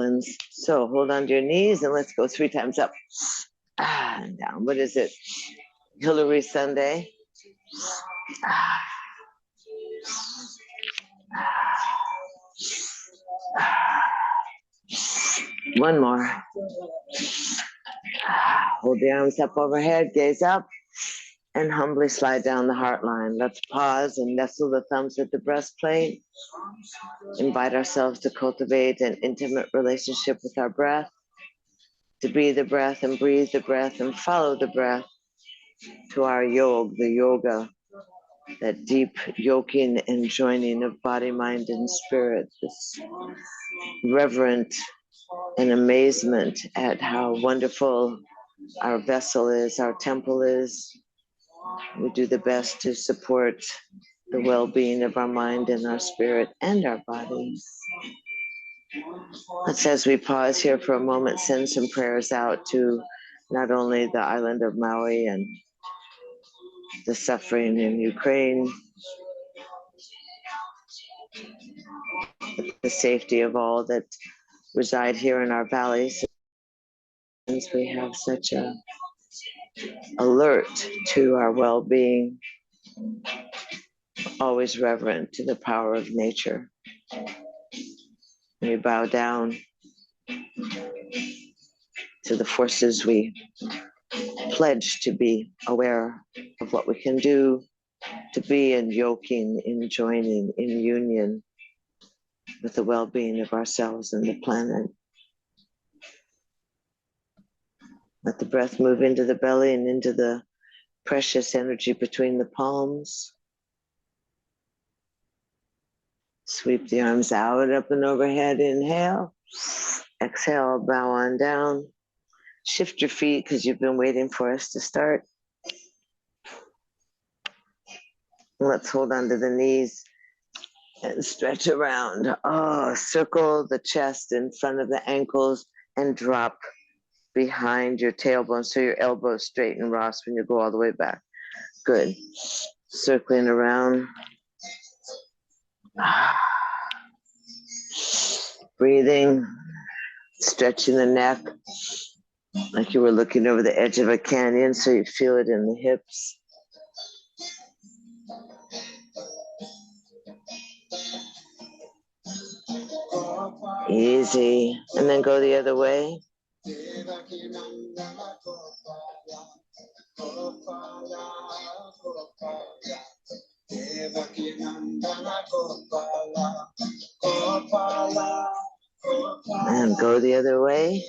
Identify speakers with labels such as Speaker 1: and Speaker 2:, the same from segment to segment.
Speaker 1: ones. So hold on to your knees and let's go 3 times up and down. What is it? Hillary Sunday. One more. Hold the arms up overhead, gaze up, and humbly slide down the heart line. Let's pause and nestle the thumbs at the breastplate. Invite ourselves to cultivate an intimate relationship with our breath, to be the breath and breathe the breath and follow the breath to our the yoga, that deep yoking and joining of body, mind, and spirit, this reverent and amazement at how wonderful our vessel is, our temple is. We do the best to support the well-being of our mind and our spirit and our bodies. Let's, as we pause here for a moment, send some prayers out to not only the island of Maui and the suffering in Ukraine, but the safety of all that reside here in our valleys, since we have such a alert to our well-being, always reverent to the power of nature. We bow down to the forces. We pledge to be aware of what we can do, to be in yoking, in joining, in union with the well-being of ourselves and the planet. Let the breath move into the belly and into the precious energy between the palms. Sweep the arms out, up and overhead. Inhale. Exhale, bow on down. Shift your feet because you've been waiting for us to start. Let's hold on to the knees and stretch around. Oh, circle the chest in front of the ankles and drop behind your tailbone so your elbows straighten, Ross, when you go all the way back. Good. Circling around. Breathing, stretching the neck like you were looking over the edge of a canyon so you feel it in the hips. Easy. And then go the other way. And go the other way.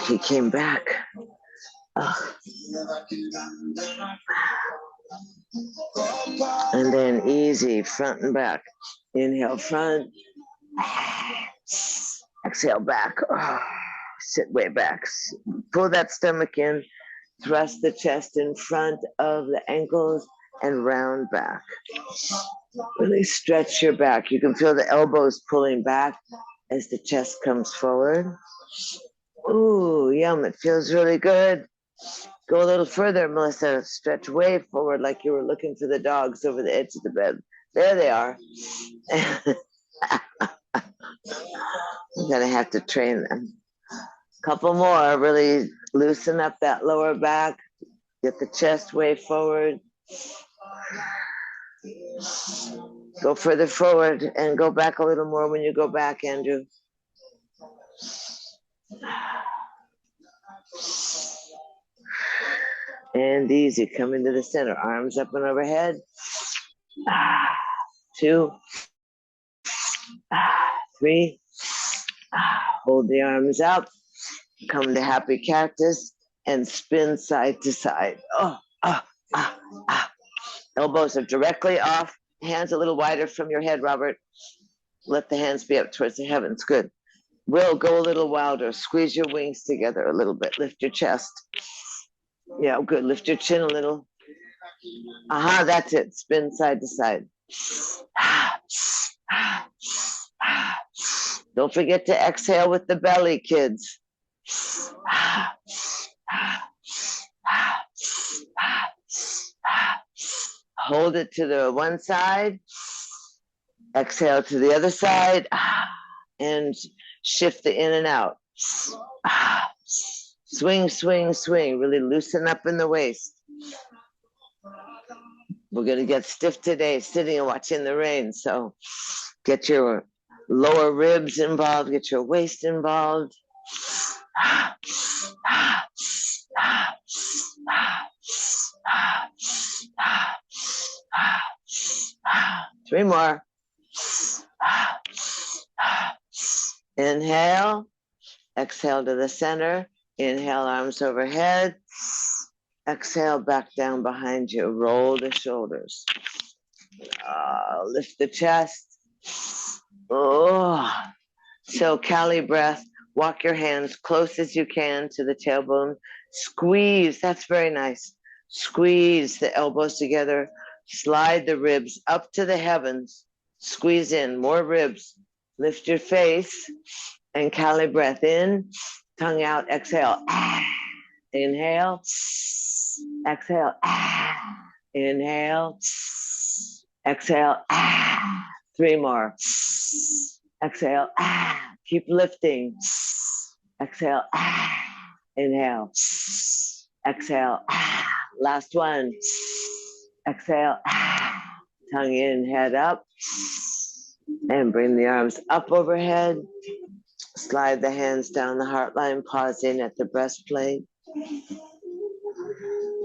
Speaker 1: He came back. Oh. And then easy, front and back. Inhale, front. Exhale, back. Oh. Sit way back. Pull that stomach in. Thrust the chest in front of the ankles and round back. Really stretch your back. You can feel the elbows pulling back as the chest comes forward. Ooh, yum, it feels really good. Go a little further, Melissa. Stretch way forward like you were looking for the dogs over the edge of the bed. There they are. I'm gonna have to train them. Couple more, really loosen up that lower back. Get the chest way forward. Go further forward and go back a little more when you go back, Andrew. And easy, come into the center. Arms up and overhead. 2, 3. Hold the arms up. Come to happy cactus and spin side to side. Elbows are directly off. Hands a little wider from your head, Robert. Let the hands be up towards the heavens. Good. Will, go a little wilder. Squeeze your wings together a little bit. Lift your chest. Yeah, good. Lift your chin a little. That's it. Spin side to side. Don't forget to exhale with the belly, kids. Hold it to the one side. Exhale to the other side and shift the in and out. Swing, swing, swing. Really loosen up in the waist. We're going to get stiff today, sitting and watching the rain. So get your lower ribs involved, get your waist involved. 3 more. Inhale, exhale to the center. Inhale, arms overhead. Exhale, back down behind you. Roll the shoulders. Lift the chest. Oh, so Kali breath. Walk your hands close as you can to the tailbone. Squeeze, that's very nice. Squeeze the elbows together. Slide the ribs up to the heavens. Squeeze in, more ribs. Lift your face and Kali breath in. Tongue out, exhale. Inhale. Exhale. Inhale. Exhale. 3 more. Exhale. Keep lifting. Exhale. Inhale. Exhale. Last one. Exhale. Tongue in, head up. And bring the arms up overhead. Slide the hands down the heart line, pausing at the breastplate.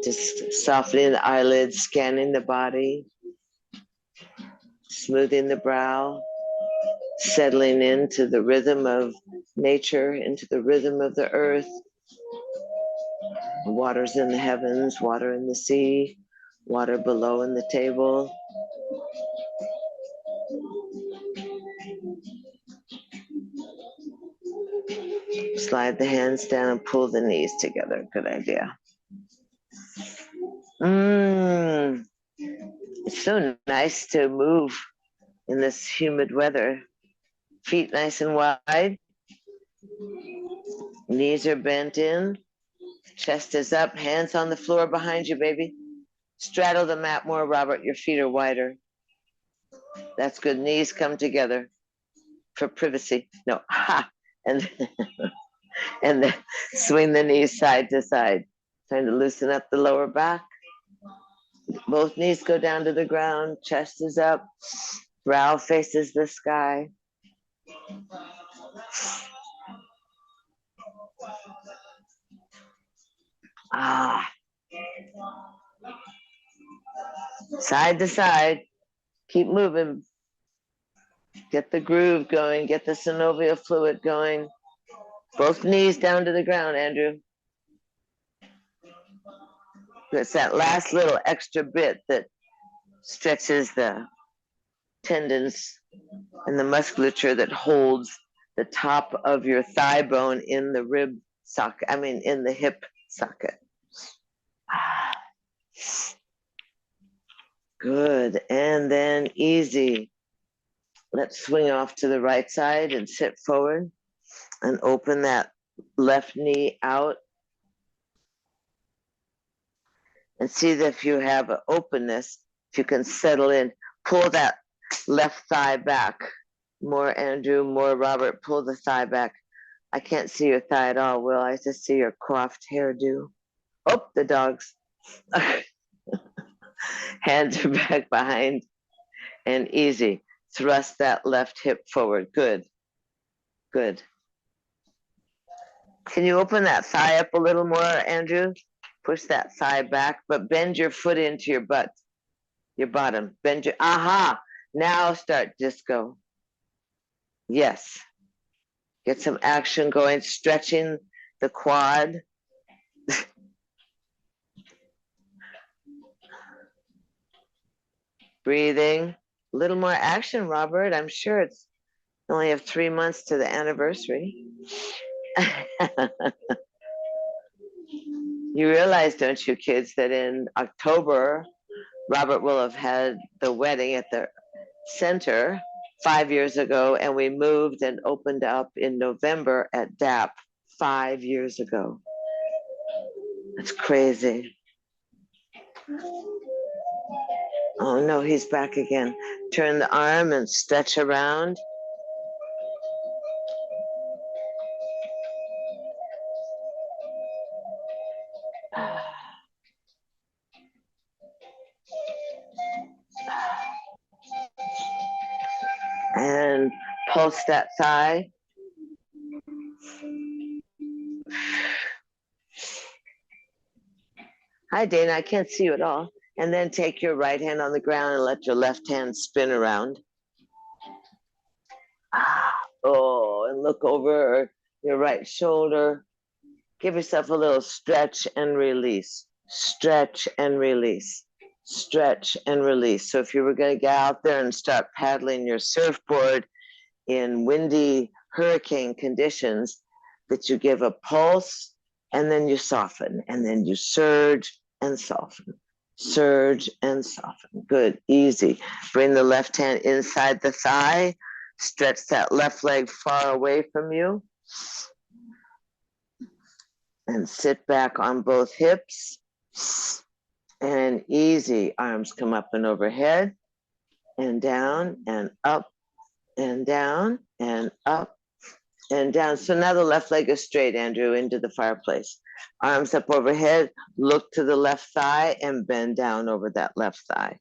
Speaker 1: Just softening the eyelids, scanning the body. Smoothing the brow. Settling into the rhythm of nature, into the rhythm of the earth. Water's in the heavens, water in the sea, water below in the table. Slide the hands down and pull the knees together. Good idea. It's so nice to move in this humid weather. Feet nice and wide. Knees are bent in. Chest is up. Hands on the floor behind you, baby. Straddle the mat more, Robert. Your feet are wider. That's good. Knees come together for privacy. No, ha! And then swing the knees side to side. Trying to loosen up the lower back. Both knees go down to the ground. Chest is up. Brow faces the sky. Side to side. Keep moving. Get the groove going. Get the synovial fluid going. Both knees down to the ground, Andrew. It's that last little extra bit that stretches the tendons and the musculature that holds the top of your thigh bone in the rib socket, in the hip socket. Good, and then easy. Let's swing off to the right side and sit forward and open that left knee out. And see that if you have an openness, if you can settle in, pull that left thigh back. More Andrew, more Robert, pull the thigh back. I can't see your thigh at all, Will. I just see your coiffed hairdo. Oh, the dogs. Hands are back behind and easy. Thrust that left hip forward. Good. Good. Can you open that thigh up a little more, Andrew? Push that thigh back, but bend your foot into your butt, your bottom. Bend your, aha! Now start disco. Yes. Get some action going, stretching the quad. Breathing. A little more action, Robert. I'm sure it's only have 3 months to the anniversary. You realize, don't you, kids, that in October, Robert will have had the wedding at the center 5 years ago, and we moved and opened up in November at DAP 5 years ago. That's crazy. Oh no, he's back again. Turn the arm and stretch around. And pulse that thigh. Hi, Dana, I can't see you at all. And then take your right hand on the ground and let your left hand spin around. Oh, and look over your right shoulder. Give yourself a little stretch and release. Stretch and release. Stretch and release. So if you were going to get out there and start paddling your surfboard in windy hurricane conditions, that you give a pulse and then you soften, and then you surge and soften. Surge and soften. Good, easy. Bring the left hand inside the thigh. Stretch that left leg far away from you. And sit back on both hips. And easy. Arms come up and overhead. And down and up and down and up and down. So now the left leg is straight, Andrew, into the fireplace. Arms up overhead, look to the left thigh and bend down over that left thigh.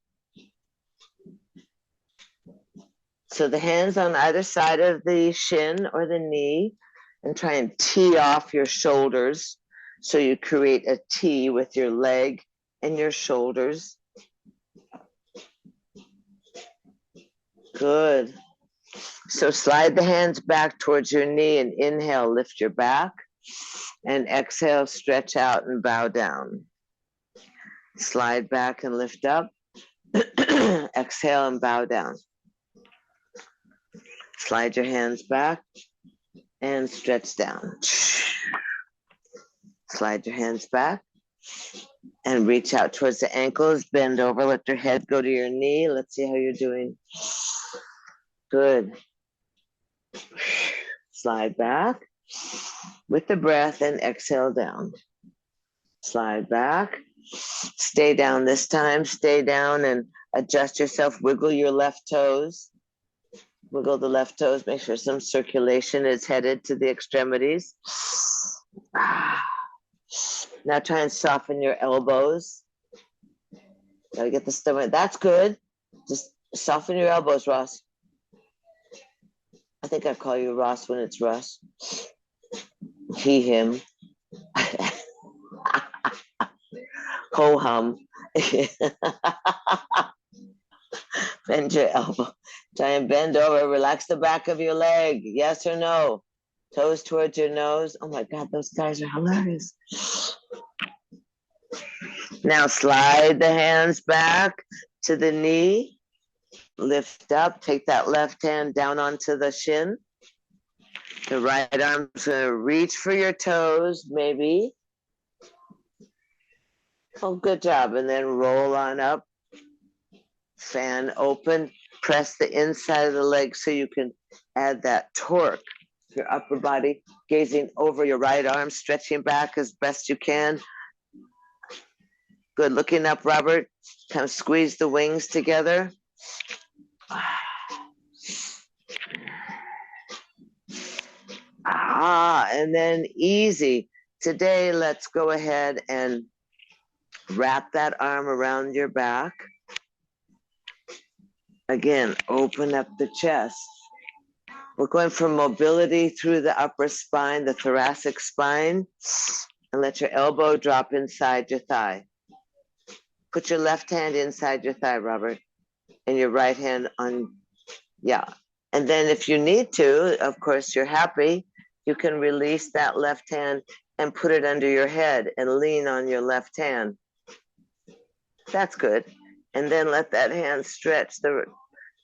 Speaker 1: So the hands on either side of the shin or the knee, and try and tee off your shoulders. So you create a T with your leg and your shoulders. Good. So slide the hands back towards your knee and inhale, lift your back. And exhale, stretch out and bow down. Slide back and lift up. Exhale and bow down. Slide your hands back and stretch down. Slide your hands back and reach out towards the ankles. Bend over, let your head go to your knee. Let's see how you're doing. Good. Slide back with the breath and exhale down. Slide back. Stay down this time. Stay down and adjust yourself. Wiggle your left toes. Wiggle the left toes. Make sure some circulation is headed to the extremities. Now try and soften your elbows. Gotta get the stomach. That's good. Just soften your elbows, Ross. I think I call you Ross when it's Russ. He, him. Ho hum. Bend your elbow. Try and bend over. Relax the back of your leg. Yes or no? Toes towards your nose. Oh my God, those guys are hilarious. Now slide the hands back to the knee. Lift up. Take that left hand down onto the shin. The right arm's going to reach for your toes, maybe. Oh, good job. And then roll on up. Fan open. Press the inside of the leg so you can add that torque. Your upper body, gazing over your right arm, stretching back as best you can. Good. Looking up, Robert. Kind of squeeze the wings together. And then easy. Today, let's go ahead and wrap that arm around your back. Again, open up the chest. We're going for mobility through the upper spine, the thoracic spine, and let your elbow drop inside your thigh. Put your left hand inside your thigh, Robert, and your right hand on, yeah. And then if you need to, of course, you're happy, you can release that left hand and put it under your head and lean on your left hand. That's good. And then let that hand stretch. The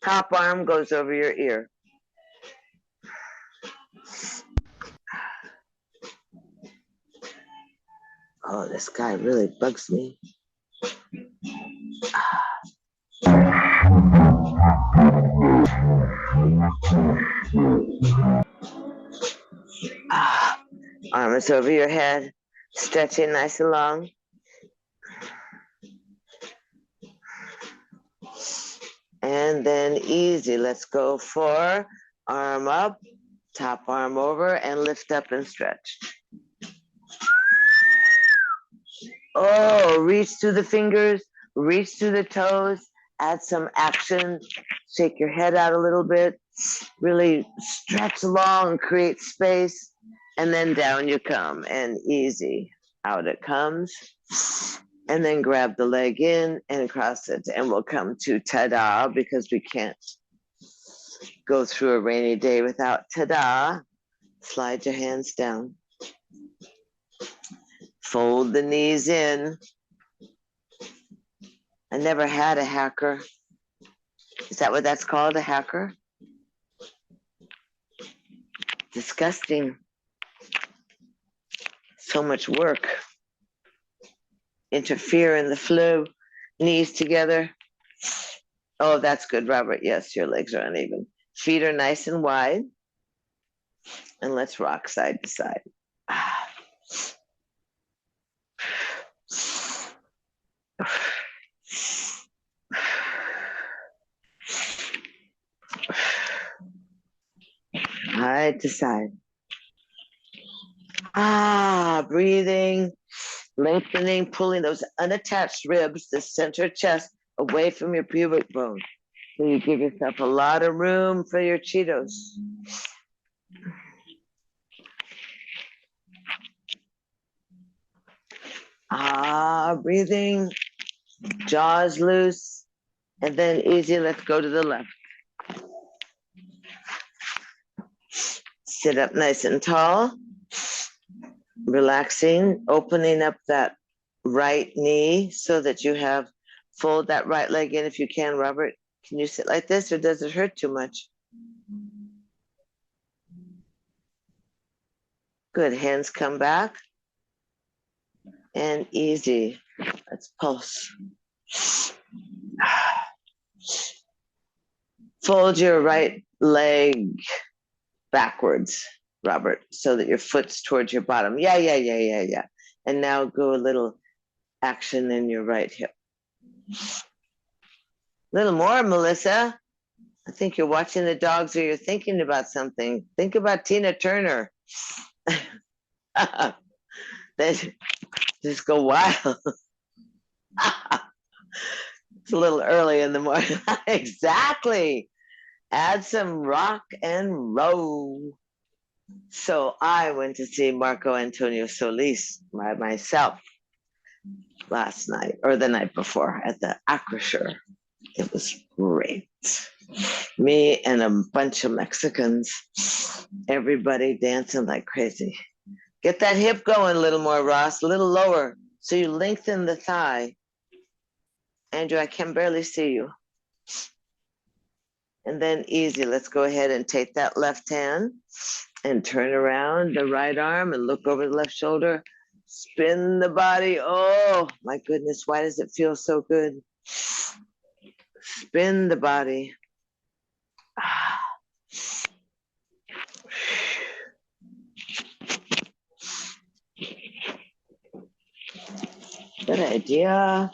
Speaker 1: top arm goes over your ear. Oh, this guy really bugs me. Arm is over your head, stretching nice and long. And then easy. Let's go for arm up, top arm over, and lift up and stretch. Oh, reach through the fingers, reach through the toes, add some action, shake your head out a little bit, really stretch long, create space, and then down you come, and easy. Out it comes. And then grab the leg in and cross it, and we'll come to ta-da, because we can't go through a rainy day without ta-da. Slide your hands down. Fold the knees in. I never had a hacker. Is that what that's called, a hacker? Disgusting. So much work. Interfere in the flow. Knees together. Oh, that's good, Robert. Yes, your legs are uneven. Feet are nice and wide. And let's rock side to side. Side to side. Breathing, lengthening, pulling those unattached ribs, the center chest, away from your pubic bone. So you give yourself a lot of room for your Cheetos. Breathing, jaws loose, and then easy, let's go to the left. Sit up nice and tall, relaxing, opening up that right knee so that you have, fold that right leg in if you can, Robert. Can you sit like this, or does it hurt too much? Good, hands come back. And easy, let's pulse. Fold your right leg backwards, Robert, so that your foot's towards your bottom. Yeah. And now go a little action in your right hip. A little more, Melissa. I think you're watching the dogs or you're thinking about something. Think about Tina Turner. Then just go wild. It's a little early in the morning. Exactly. Add some rock and roll. So I went to see Marco Antonio Solis by myself last night, or the night before, at the Acrisure. It was great. Me and a bunch of Mexicans, everybody dancing like crazy. Get that hip going a little more, Ross, a little lower, so you lengthen the thigh. Andrew, I can barely see you. And then easy, let's go ahead and take that left hand and turn around the right arm and look over the left shoulder. Spin the body. Oh my goodness, why does it feel so good? Spin the body. Good idea.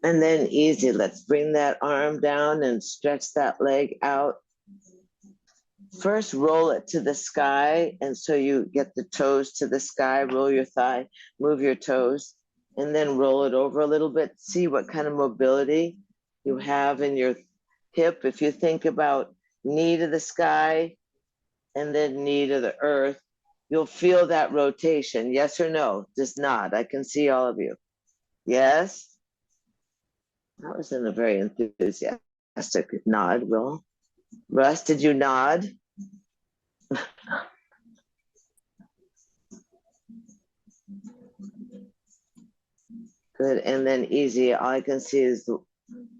Speaker 1: And then easy, let's bring that arm down and stretch that leg out. First, roll it to the sky, and so you get the toes to the sky, roll your thigh, move your toes, and then roll it over a little bit. See what kind of mobility you have in your hip. If you think about knee to the sky and then knee to the earth, you'll feel that rotation. Yes or no? Just nod. I can see all of you. Yes? That wasn't a very enthusiastic nod, Will. Russ, did you nod? Good, and then easy, all I can see is the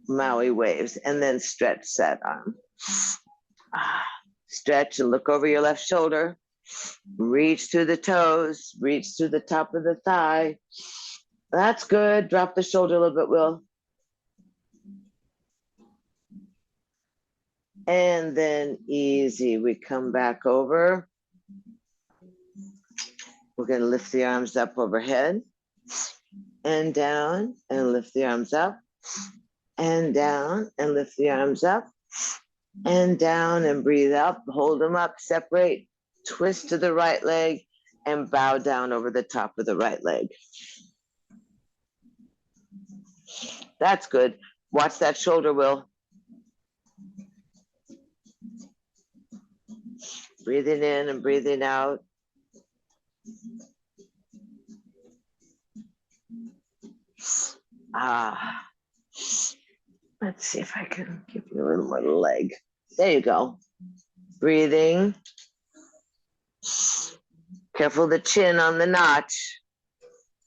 Speaker 1: Maui waves, and then stretch that arm. Stretch and look over your left shoulder. Reach through the toes, reach through the top of the thigh. That's good, drop the shoulder a little bit, Will. And then easy, we come back over. We're gonna lift the arms up overhead and down and lift the arms up and down, and lift the arms up and down, and breathe up, hold them up, separate, twist to the right leg, and bow down over the top of the right leg. That's good. Watch that shoulder, Will. Breathing in and breathing out. Let's see if I can give you a little more leg. There you go. Breathing. Careful the chin on the notch.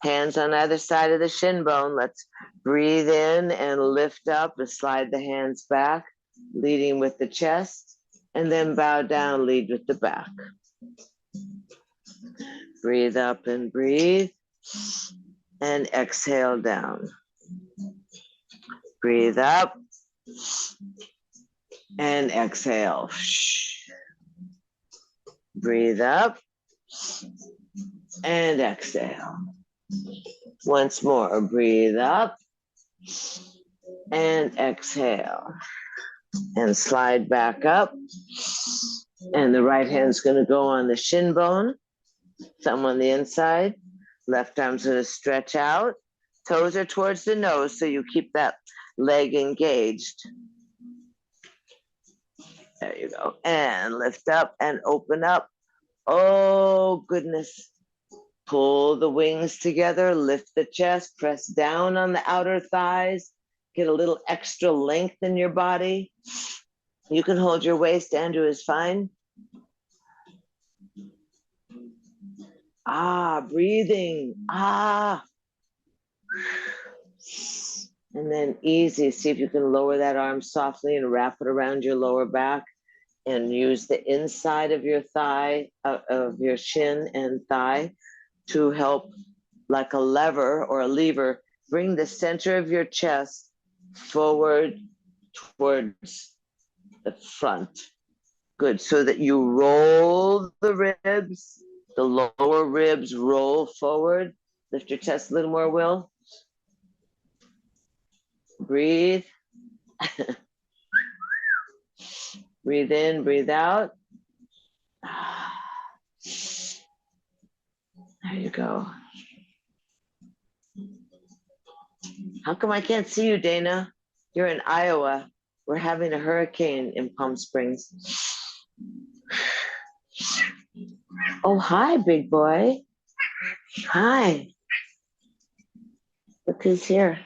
Speaker 1: Hands on either side of the shin bone. Let's breathe in and lift up and slide the hands back, leading with the chest, and then bow down, lead with the back. Breathe up and breathe, and exhale down. Breathe up and exhale. Breathe up and exhale. Once more, breathe up and exhale. And slide back up. And the right hand's going to go on the shin bone, thumb on the inside. Left arm's going to stretch out. Toes are towards the nose, so you keep that leg engaged. There you go. And lift up and open up. Oh, goodness. Pull the wings together, lift the chest, press down on the outer thighs, get a little extra length in your body. You can hold your waist, Andrew is fine. Breathing. And then easy, see if you can lower that arm softly and wrap it around your lower back and use the inside of your thigh, of your shin and thigh to help, like a lever or a lever, bring the center of your chest forward towards the front. Good, so that you roll the ribs, the lower ribs roll forward. Lift your chest a little more, Will. Breathe. Breathe in, breathe out. There you go. How come I can't see you, Dana? You're in Iowa. We're having a hurricane in Palm Springs. Oh, hi, big boy. Hi. Look who's here.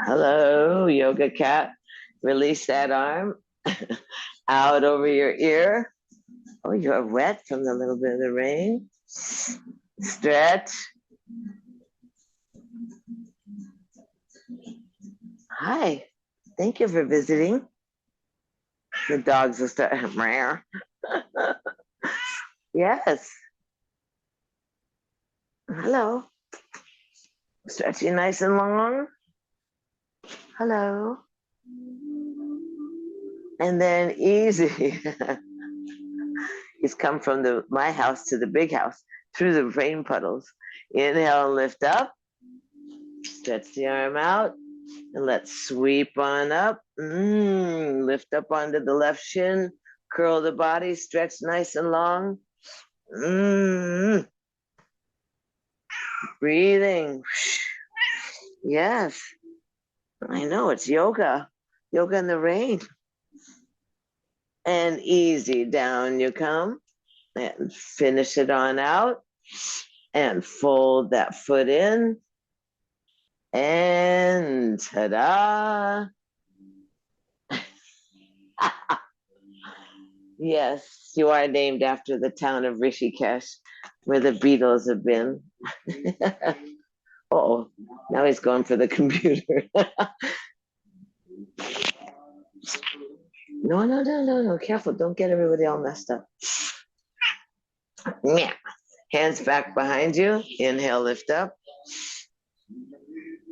Speaker 1: Hello, yoga cat. Release that arm out over your ear. Oh, you're wet from the little bit of the rain. Stretch. Hi, thank you for visiting. The dogs will start. Yes. Hello. Stretching nice and long. Hello. And then easy. He's come from my house to the big house through the rain puddles. Inhale and lift up. Stretch the arm out. And let's sweep on up. Lift up onto the left shin. Curl the body. Stretch nice and long. Breathing. Yes. I know, it's yoga. Yoga in the rain. And easy, down you come. And finish it on out. And fold that foot in. And ta-da. Yes, you are named after the town of Rishikesh, where the Beatles have been. Oh, now he's going for the computer. No, careful, don't get everybody all messed up. Yeah. Hands back behind you. Inhale, lift up.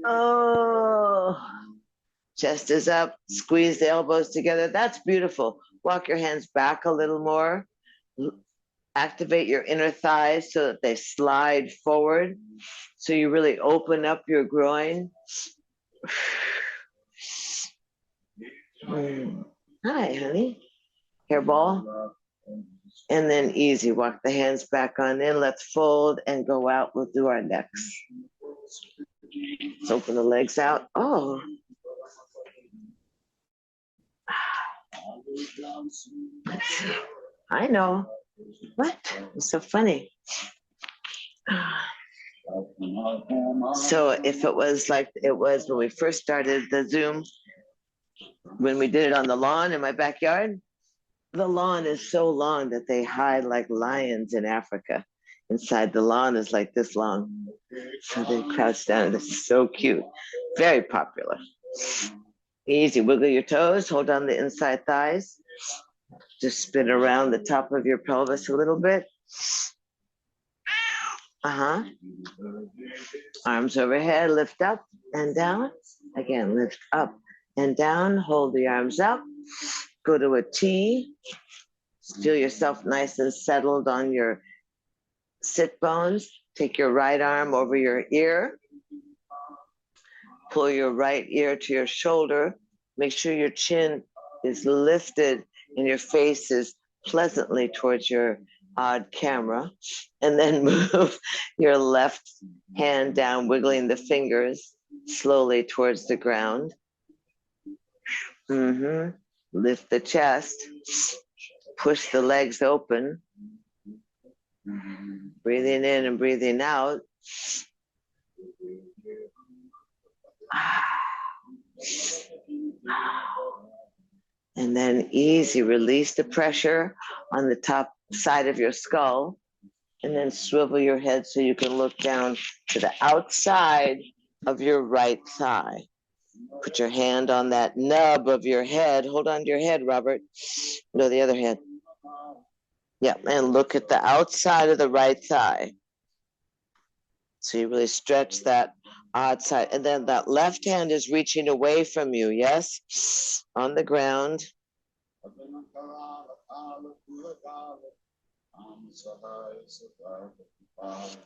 Speaker 1: Oh, chest is up. Squeeze the elbows together. That's beautiful. Walk your hands back a little more. Activate your inner thighs so that they slide forward. So you really open up your groin. Hi, honey. Hairball. And then easy, walk the hands back on in. Let's fold and go out. We'll do our necks. Let's open the legs out. Oh. I know. What? It's so funny. So if it was like it was when we first started the Zoom, when we did it on the lawn in my backyard, the lawn is so long that they hide like lions in Africa. Inside the lawn is like this long. So they crouch down. It's so cute. Very popular. Easy. Wiggle your toes. Hold on the inside thighs. Just spin around the top of your pelvis a little bit. Arms overhead. Lift up and down. Again, lift up and down. Hold the arms up. Go to a T. Feel yourself nice and settled on your sit bones. Take your right arm over your ear. Pull your right ear to your shoulder. Make sure your chin is lifted and your face is pleasantly towards your odd camera. And then move your left hand down, wiggling the fingers slowly towards the ground. Lift the chest. Push the legs open. Breathing in and breathing out. And then easy, release the pressure on the top side of your skull. And then swivel your head so you can look down to the outside of your right thigh. Put your hand on that nub of your head. Hold on to your head, Robert. No, the other hand. Yeah, and look at the outside of the right thigh. So you really stretch that odd side. And then that left hand is reaching away from you, yes? On the ground.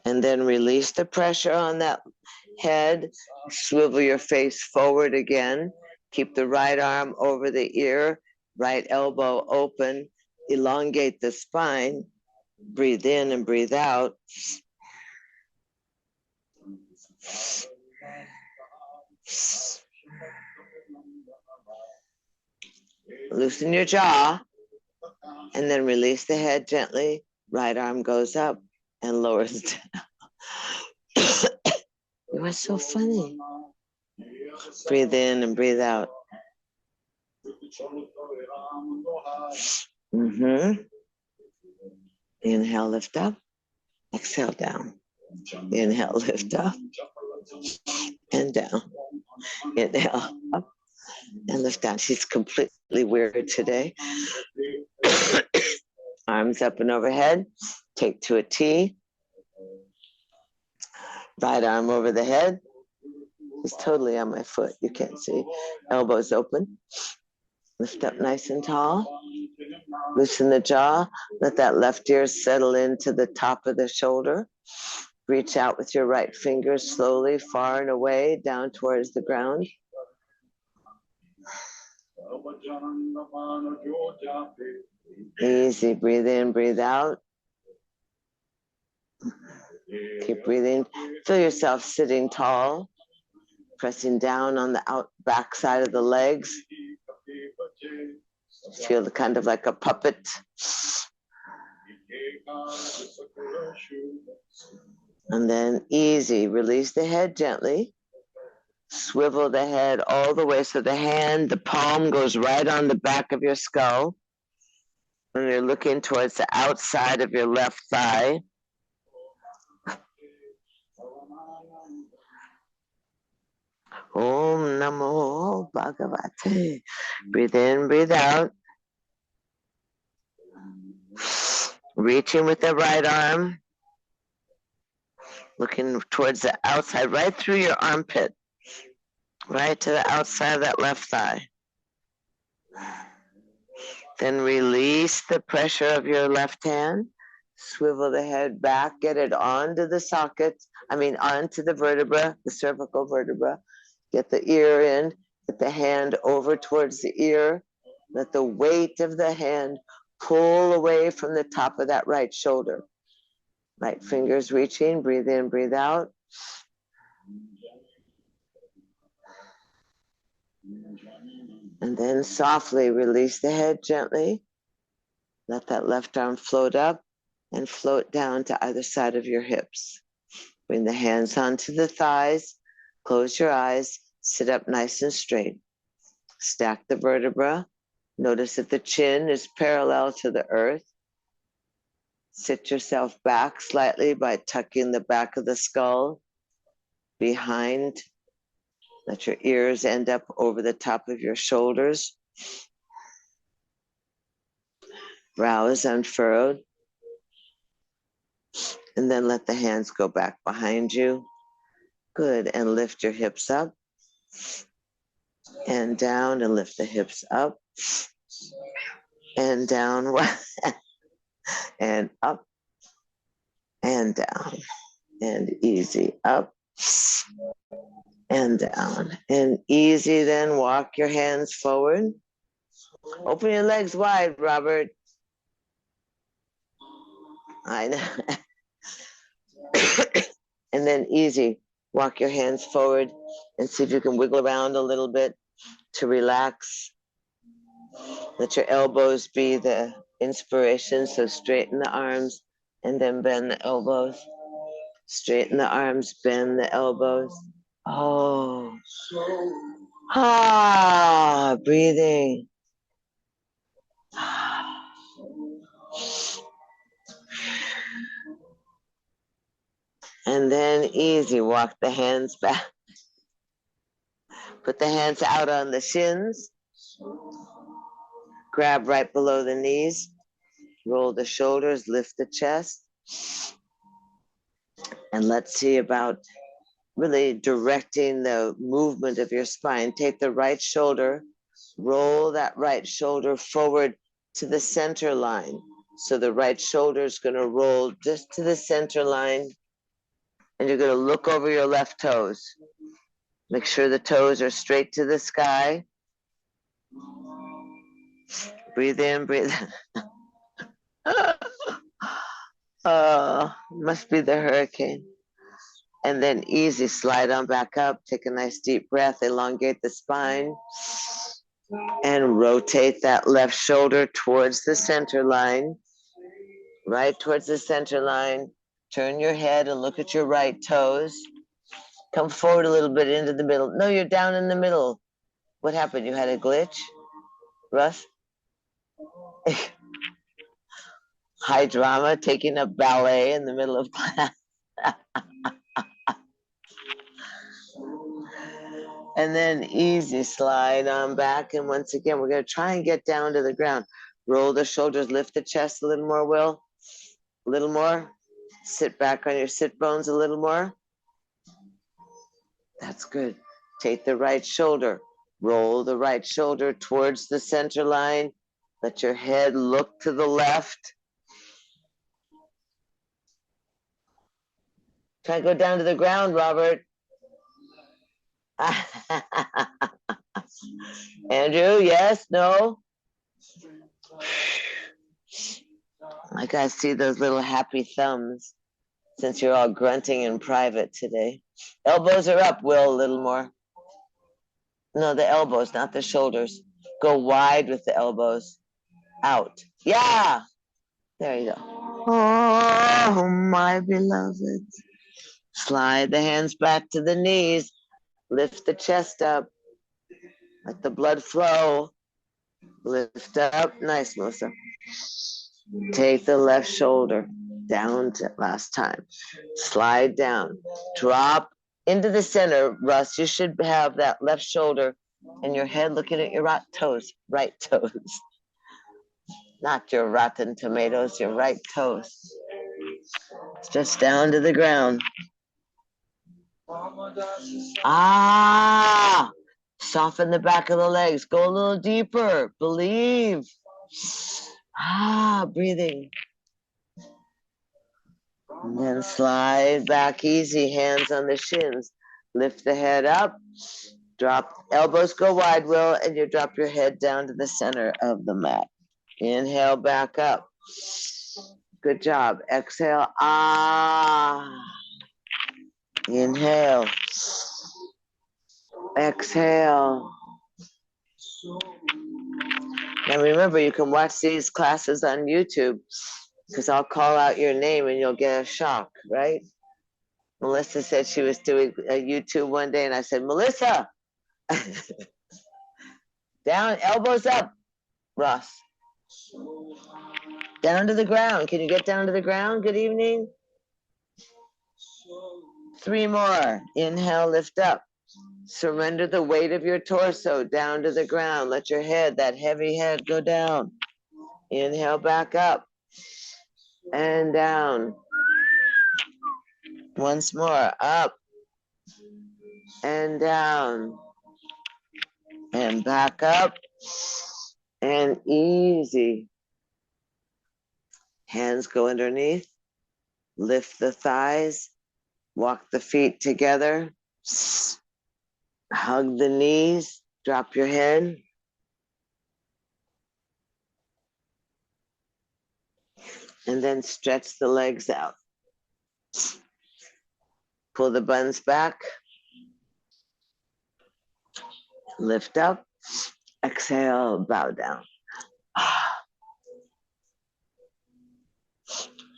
Speaker 1: And then release the pressure on that head. Swivel your face forward again. Keep the right arm over the ear, right elbow open. Elongate the spine. Breathe in and breathe out. Loosen your jaw. And then release the head gently. Right arm goes up and lowers down. You are so funny. Breathe in and breathe out. Inhale, lift up. Exhale, down. Inhale, lift up. And down. Inhale, up. And lift down. She's completely weird today. Arms up and overhead. Take to a T. Right arm over the head. It's totally on my foot. You can't see. Elbows open. Lift up nice and tall. Loosen the jaw. Let that left ear settle into the top of the shoulder. Reach out with your right finger slowly, far and away, down towards the ground. Easy. Breathe in, breathe out. Keep breathing. Feel yourself sitting tall, pressing down on the back side of the legs. Feel kind of like a puppet. And then easy, release the head gently. Swivel the head all the way so the palm goes right on the back of your skull. And you're looking towards the outside of your left thigh. Om Namo Bhagavate. Breathe in, breathe out. Reaching with the right arm. Looking towards the outside, right through your armpit. Right to the outside of that left thigh. Then release the pressure of your left hand. Swivel the head back, get it onto the socket, onto the vertebra, the cervical vertebra. Get the ear in, get the hand over towards the ear. Let the weight of the hand pull away from the top of that right shoulder. Right fingers reaching, breathe in, breathe out. And then softly release the head gently. Let that left arm float up and float down to either side of your hips. Bring the hands onto the thighs, close your eyes, sit up nice and straight. Stack the vertebra. Notice that the chin is parallel to the earth. Sit yourself back slightly by tucking the back of the skull behind. Let your ears end up over the top of your shoulders. Brow is unfurrowed. And then let the hands go back behind you. Good, and lift your hips up and down, and lift the hips up and down and up and down and easy up and down and easy. Then walk your hands forward. Open your legs wide, Robert. I know. And then easy, walk your hands forward and see if you can wiggle around a little bit to relax. Let your elbows be the inspiration, so straighten the arms and then bend the elbows. Straighten the arms, bend the elbows. Oh. Ah, breathing. And then easy, walk the hands back. Put the hands out on the shins. Grab right below the knees. Roll the shoulders, lift the chest. And let's see about really directing the movement of your spine. Take the right shoulder, roll that right shoulder forward to the center line. So the right shoulder is going to roll just to the center line. And you're going to look over your left toes. Make sure the toes are straight to the sky. Breathe in, breathe out. Oh, must be the hurricane. And then easy, slide on back up. Take a nice deep breath, elongate the spine. And rotate that left shoulder towards the center line. Right towards the center line. Turn your head and look at your right toes. Come forward a little bit into the middle. No, you're down in the middle. What happened? You had a glitch? Russ? High drama, taking up ballet in the middle of class. And then easy, slide on back. And once again, we're going to try and get down to the ground. Roll the shoulders, lift the chest a little more, Will. A little more. Sit back on your sit bones a little more. That's good. Take the right shoulder. Roll the right shoulder towards the center line. Let your head look to the left. Try to go down to the ground, Robert. Andrew, yes, no? I gotta see those little happy thumbs since you're all grunting in private today. Elbows are up, Will, a little more. No, the elbows, not the shoulders. Go wide with the elbows. Out. Yeah. There you go. Oh, my beloved. Slide the hands back to the knees. Lift the chest up. Let the blood flow. Lift up. Nice, Melissa. Take the left shoulder down to last time. Slide down. Drop into the center. Russ, you should have that left shoulder and your head looking at your right toes. Not your rotten tomatoes, your right toes. Just down to the ground. Ah, soften the back of the legs. Go a little deeper. Believe. Ah, breathing. And then slide back easy, hands on the shins. Lift the head up, drop, elbows go wide, Will, and you drop your head down to the center of the mat. Inhale back up. Good job. Exhale. Ah. Inhale. Exhale. Now remember, you can watch these classes on YouTube because I'll call out your name and you'll get a shock, right? Melissa said she was doing a YouTube one day, and I said, Melissa, down, elbows up, Ross. Down to the ground. Can you get down to the ground? Good evening. 3 more. Inhale, lift up. Surrender the weight of your torso down to the ground. Let your head, that heavy head, go down. Inhale back up and down. Once more, up and down and back up and easy. Hands go underneath. Lift the thighs. Walk the feet together. Hug the knees. Drop your head. And then stretch the legs out. Pull the buns back. Lift up. Exhale, bow down.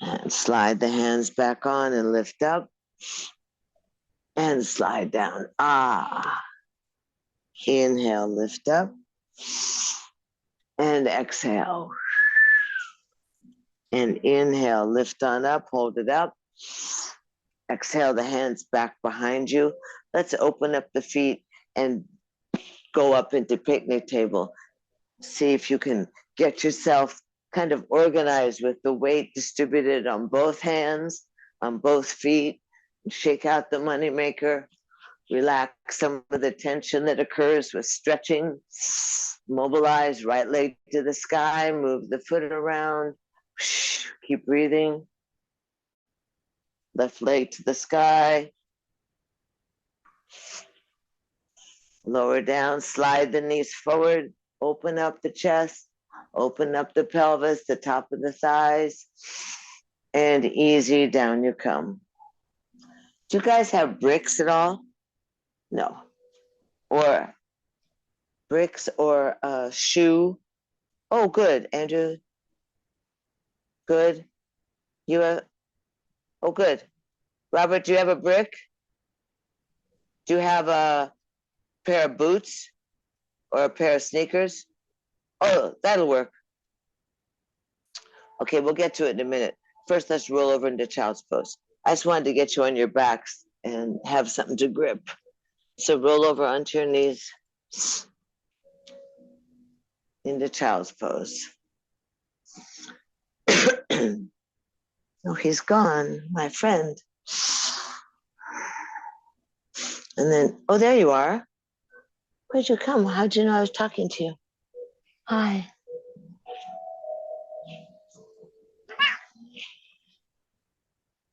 Speaker 1: And slide the hands back on and lift up. And slide down. Ah. Inhale, lift up. And exhale. And inhale, lift on up, hold it up. Exhale, the hands back behind you. Let's open up the feet and go up into picnic table. See if you can get yourself kind of organized with the weight distributed on both hands, on both feet. Shake out the moneymaker. Relax some of the tension that occurs with stretching. Mobilize, right leg to the sky, move the foot around. Keep breathing. Left leg to the sky. Lower down, slide the knees forward, open up the chest, open up the pelvis, the top of the thighs, and easy down you come. Do you guys have bricks at all? No. Or bricks or a shoe? Oh, good, Andrew. Good. You have, oh, good. Robert, do you have a brick? Do you have a pair of boots or a pair of sneakers? Oh, that'll work. Okay, we'll get to it in a minute. First, let's roll over into child's pose. I just wanted to get you on your backs and have something to grip. So roll over onto your knees into child's pose. Oh, he's gone, my friend. And then, oh, there you are. Where'd you come? How'd you know I was talking to you? Hi.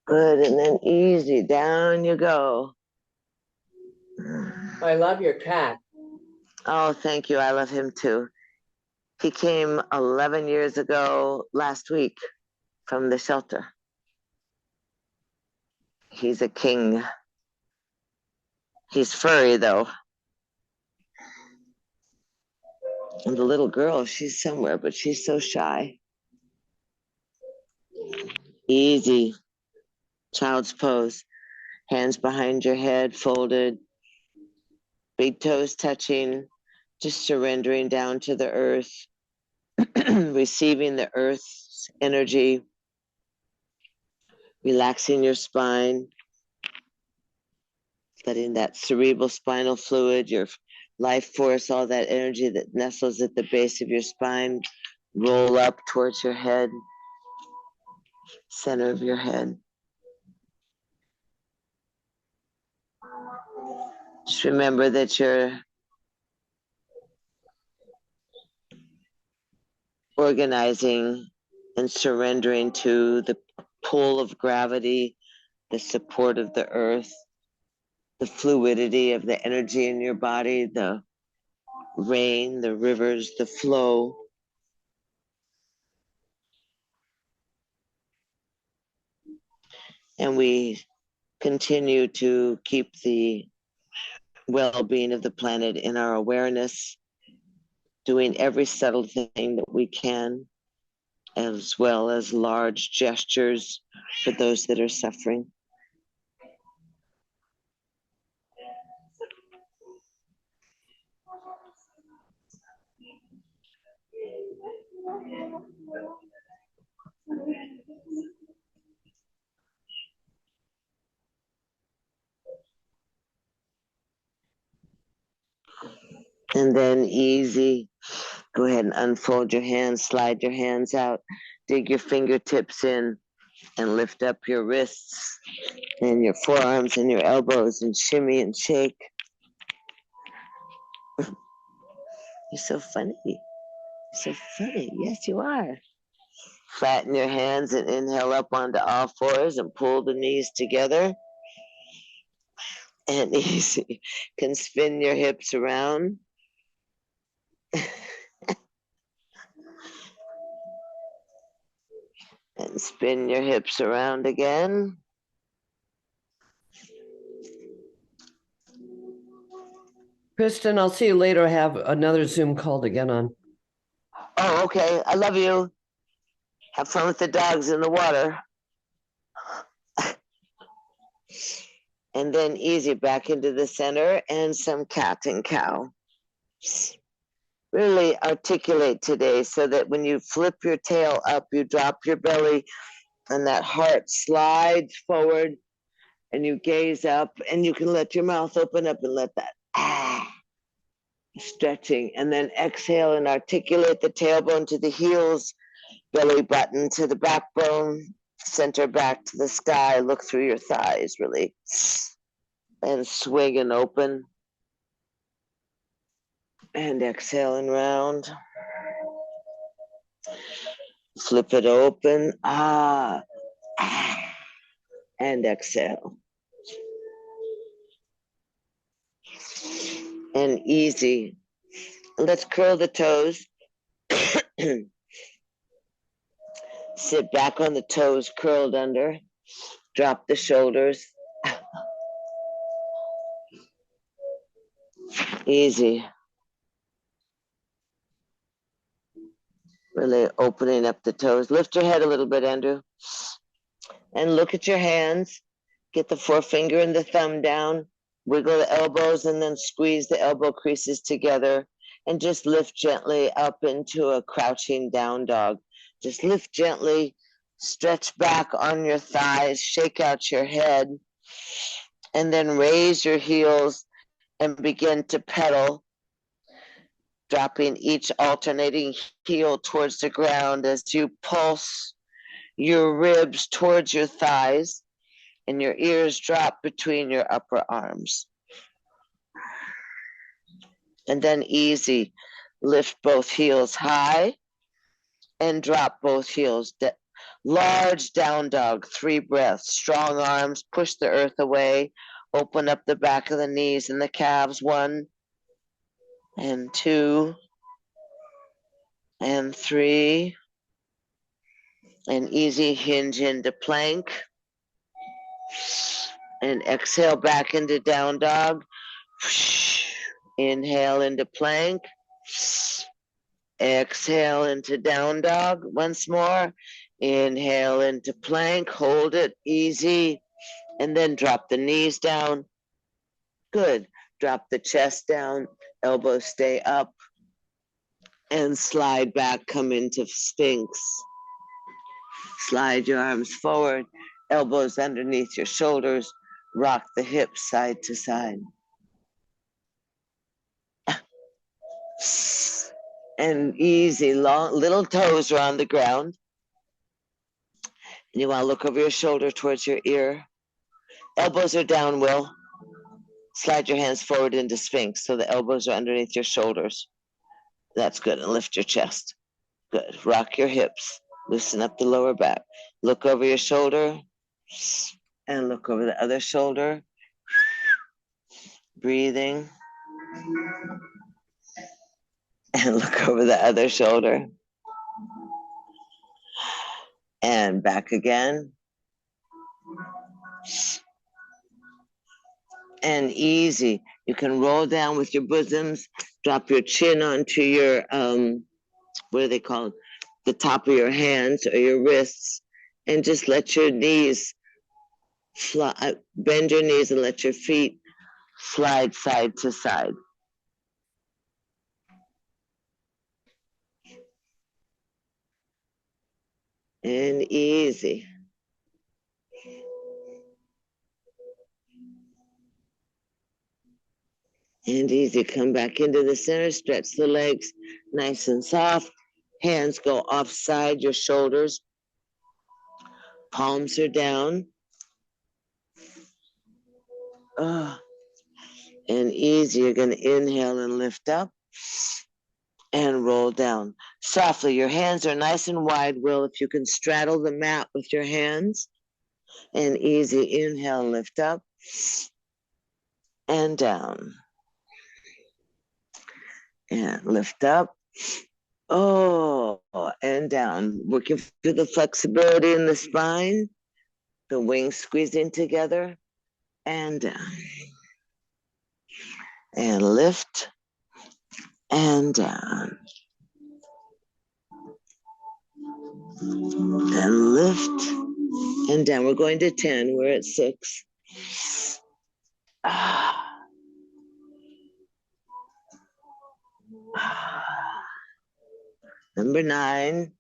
Speaker 1: Good, and then easy, down you go.
Speaker 2: I love your cat.
Speaker 1: Oh, thank you. I love him too. He came 11 years ago last week from the shelter. He's a king. He's furry though. And the little girl, she's somewhere, but she's so shy. Easy. Child's pose. Hands behind your head, folded. Big toes touching. Just surrendering down to the earth. Receiving the earth's energy. Relaxing your spine. Letting that cerebral spinal fluid, your life force, all that energy that nestles at the base of your spine, roll up towards your head, center of your head. Just remember that you're organizing and surrendering to the pull of gravity, the support of the earth, the fluidity of the energy in your body, the rain, the rivers, the flow. And we continue to keep the well-being of the planet in our awareness, doing every subtle thing that we can, as well as large gestures for those that are suffering. And then easy, go ahead and unfold your hands, slide your hands out, dig your fingertips in, and lift up your wrists and your forearms and your elbows and shimmy and shake. You're so funny. You're so funny. Yes, you are. Flatten your hands and inhale up onto all fours and pull the knees together. And easy. Can spin your hips around. And spin your hips around again.
Speaker 2: Kristen, I'll see you later. I have another Zoom call to get on.
Speaker 1: Oh, okay. I love you. Have fun with the dogs in the water. And then easy back into the center and some cat and cow. Really articulate today so that when you flip your tail up, you drop your belly and that heart slides forward and you gaze up and you can let your mouth open up and let that stretching, and then exhale and articulate the tailbone to the heels, belly button to the backbone, center back to the sky, look through your thighs really, and swing and open. And exhale and round. Flip it open. And exhale. And easy. Let's curl the toes. Sit back on the toes, curled under. Drop the shoulders. Easy. Really opening up the toes. Lift your head a little bit, Andrew. And look at your hands. Get the forefinger and the thumb down. Wiggle the elbows and then squeeze the elbow creases together. And just lift gently up into a crouching down dog. Just lift gently. Stretch back on your thighs. Shake out your head. And then raise your heels and begin to pedal, dropping each alternating heel towards the ground as you pulse your ribs towards your thighs and your ears drop between your upper arms. And then easy, lift both heels high and drop both heels. Large down dog, 3 breaths, strong arms, push the earth away, open up the back of the knees and the calves, 1 and 2 and 3, and easy hinge into plank, and exhale back into down dog, inhale into plank, exhale into down dog, once more, inhale into plank, hold it, easy, and then drop the knees down, good, drop the chest down, elbows stay up, and slide back, come into Sphinx. Slide your arms forward, elbows underneath your shoulders, rock the hips side to side. And easy, long, little toes are on the ground. And you want to look over your shoulder towards your ear. Elbows are down, Will. Slide your hands forward into Sphinx so the elbows are underneath your shoulders. That's good. And lift your chest. Good. Rock your hips. Loosen up the lower back. Look over your shoulder and look over the other shoulder. Breathing. And look over the other shoulder. And back again. And easy. You can roll down with your bosoms, drop your chin onto your, what are they called? The top of your hands or your wrists, and just let your knees fly, bend your knees and let your feet slide side to side. And easy. And easy. Come back into the center, stretch the legs nice and soft. Hands go offside your shoulders. Palms are down. And easy. You're going to inhale and lift up and roll down. Softly, your hands are nice and wide, Will, if you can straddle the mat with your hands. And easy. Inhale and lift up and down. And lift up. Oh, and down. Working through the flexibility in the spine. The wings squeezing together. And down. And lift. And down. And lift. And down. We're going to 10. We're at 6. Number 9.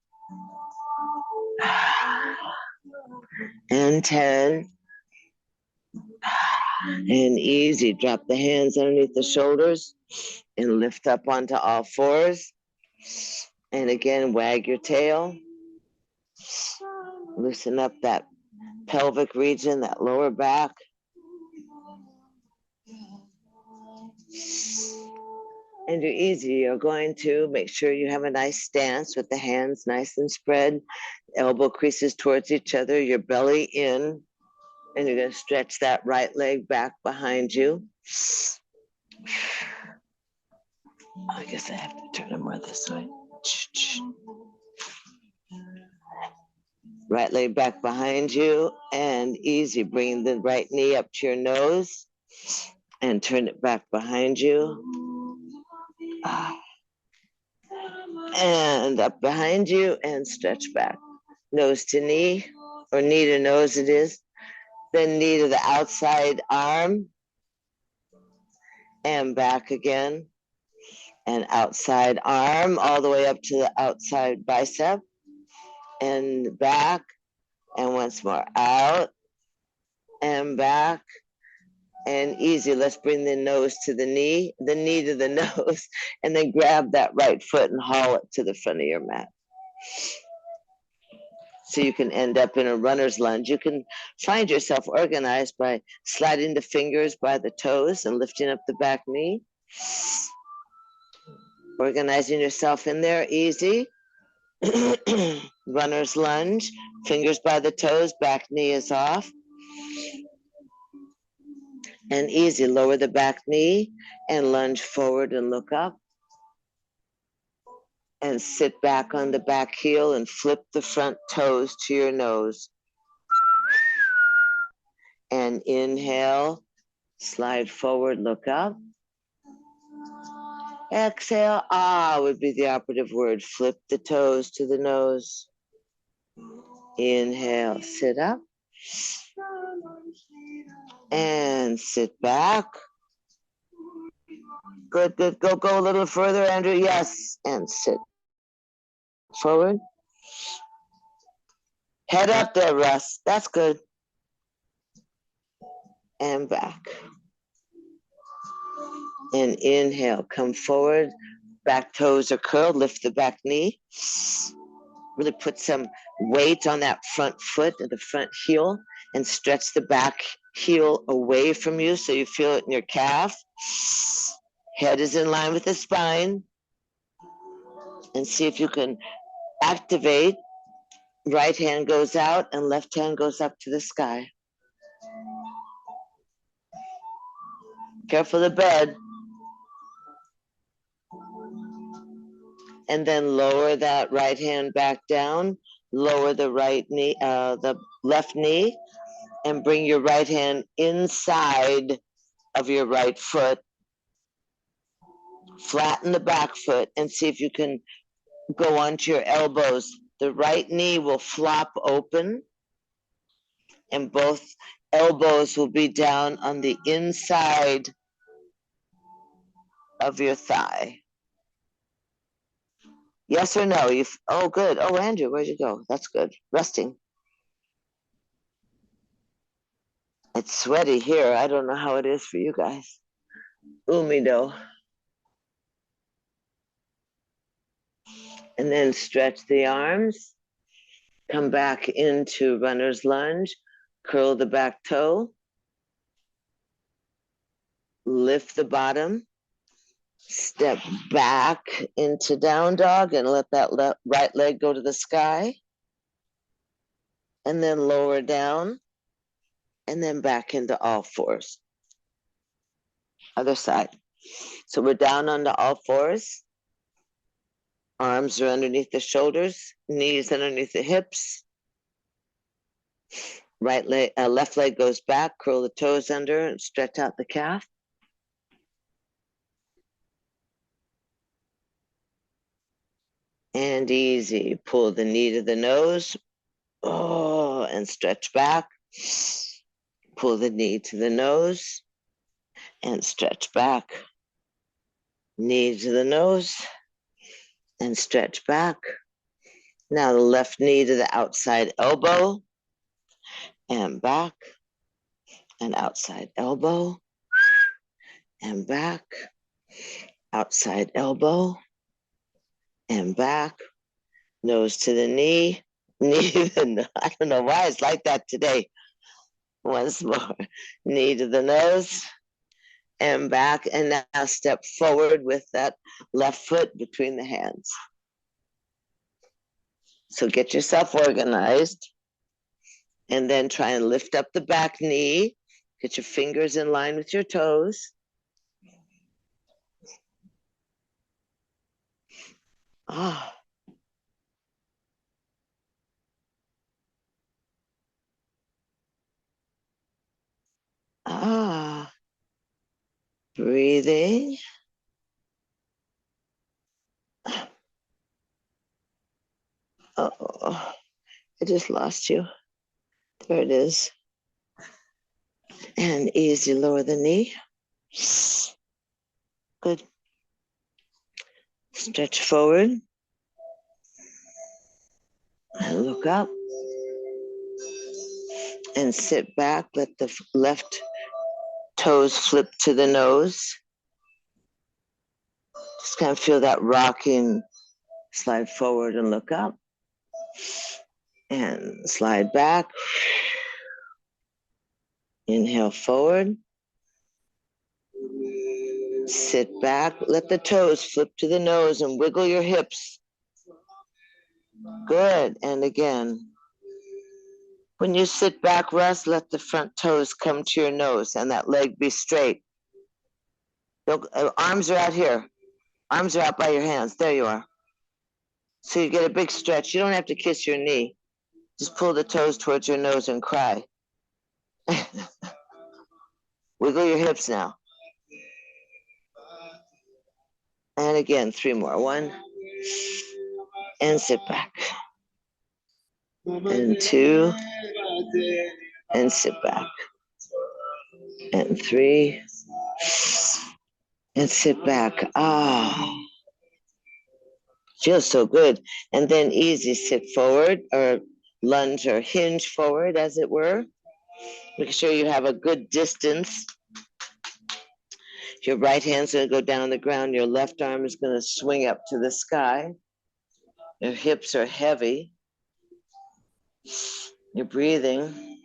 Speaker 1: And 10. And easy. Drop the hands underneath the shoulders and lift up onto all fours. And again, wag your tail. Loosen up that pelvic region, that lower back. And you're easy. You're going to make sure you have a nice stance with the hands nice and spread, elbow creases towards each other, your belly in, and you're going to stretch that right leg back behind you. I guess I have to turn it more this way. Right leg back behind you, and easy. Bring the right knee up to your nose and turn it back behind you. And up behind you and stretch back. Nose to knee, or knee to nose it is. Then knee to the outside arm and back again. And outside arm all the way up to the outside bicep and back. And once more out and back. And easy. Let's bring the nose to the knee to the nose, and then grab that right foot and haul it to the front of your mat. So you can end up in a runner's lunge. You can find yourself organized by sliding the fingers by the toes and lifting up the back knee. Organizing yourself in there, easy. Runner's lunge, fingers by the toes, back knee is off. And easy, lower the back knee and lunge forward and look up. And sit back on the back heel and flip the front toes to your nose. And inhale, slide forward, look up. Exhale, would be the operative word. Flip the toes to the nose. Inhale, sit up. And sit back. Good, good. Go a little further, Andrew. Yes. And sit forward. Head up there, Russ. That's good. And back. And inhale, come forward. Back toes are curled. Lift the back knee. Really put some weight on that front foot and the front heel, and stretch the back heel away from you so you feel it in your calf. Head is in line with the spine. And see if you can activate right hand goes out and left hand goes up to the sky. Careful the bed. And then lower that right hand back down, lower the right knee, the left knee, and bring your right hand inside of your right foot. Flatten the back foot and see if you can go onto your elbows. The right knee will flop open and both elbows will be down on the inside of your thigh. Yes or no? Oh, good. Oh, Andrew, where'd you go? That's good. Resting. It's sweaty here. I don't know how it is for you guys. Umido. And then stretch the arms. Come back into runner's lunge. Curl the back toe. Lift the bottom. Step back into down dog and let that right leg go to the sky. And then lower down. And then back into all fours. Other side. So we're down onto all fours. Arms are underneath the shoulders, knees underneath the hips. Right leg, left leg goes back, curl the toes under and stretch out the calf. And easy, pull the knee to the nose. Oh, and stretch back. Pull the knee to the nose and stretch back. Knee to the nose and stretch back. Now the left knee to the outside elbow and back and outside elbow and back, outside elbow and back, nose to the knee, knee to the, I don't know why it's like that today. Once more, knee to the nose and back, and now step forward with that left foot between the hands. So get yourself organized and then try and lift up the back knee. Get your fingers in line with your toes. Ah. Ah. Breathing. Oh, I just lost you. There it is. And easy, lower the knee. Good. Stretch forward. And look up. And sit back. Let the left toes flip to the nose. Just kind of feel that rocking. Slide forward and look up. And slide back. Inhale forward. Sit back. Let the toes flip to the nose and wiggle your hips. Good. And again. When you sit back, rest, let the front toes come to your nose and that leg be straight. Arms are out here. Arms are out by your hands. There you are. So you get a big stretch. You don't have to kiss your knee. Just pull the toes towards your nose and cry. Wiggle your hips now. And again, 3 more. 1. And sit back. And 2. And sit back. And 3. And sit back. Ah. Feels so good. And then easy, sit forward or lunge or hinge forward, as it were. Make sure you have a good distance. Your right hand's going to go down on the ground. Your left arm is going to swing up to the sky. Your hips are heavy. You're breathing.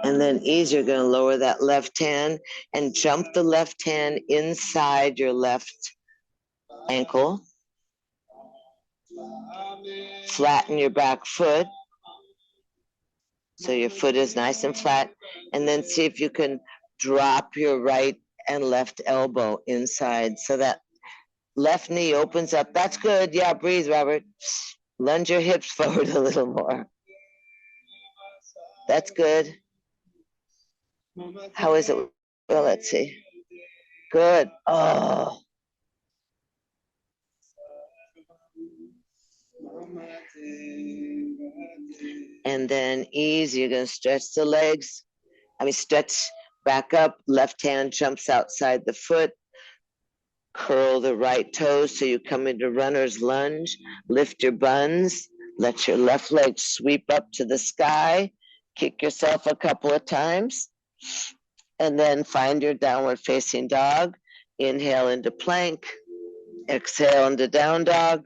Speaker 1: And then easy, you're going to lower that left hand and jump the left hand inside your left ankle. Flatten your back foot so your foot is nice and flat, and then see if you can drop your right and left elbow inside so that left knee opens up. That's good. Yeah, breathe, Robert. Lunge your hips forward a little more. That's good. How is it? Well, let's see. Good. Oh. And then ease. You're going to stretch the legs. Stretch back up. Left hand jumps outside the foot. Curl the right toes so you come into runner's lunge. Lift your buns. Let your left leg sweep up to the sky. Kick yourself a couple of times. And then find your downward facing dog. Inhale into plank. Exhale into down dog.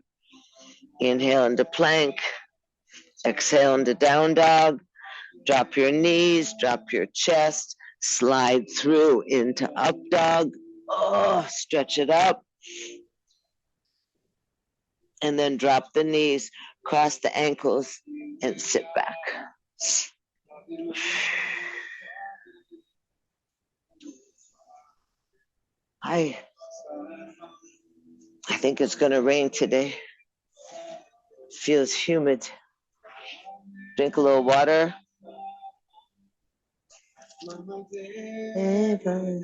Speaker 1: Inhale into plank. Exhale into down dog. Drop your knees, drop your chest, slide through into up dog. Oh, stretch it up. And then drop the knees, cross the ankles, and sit back. I think it's going to rain today. Feels humid. Drink a little water. Amen.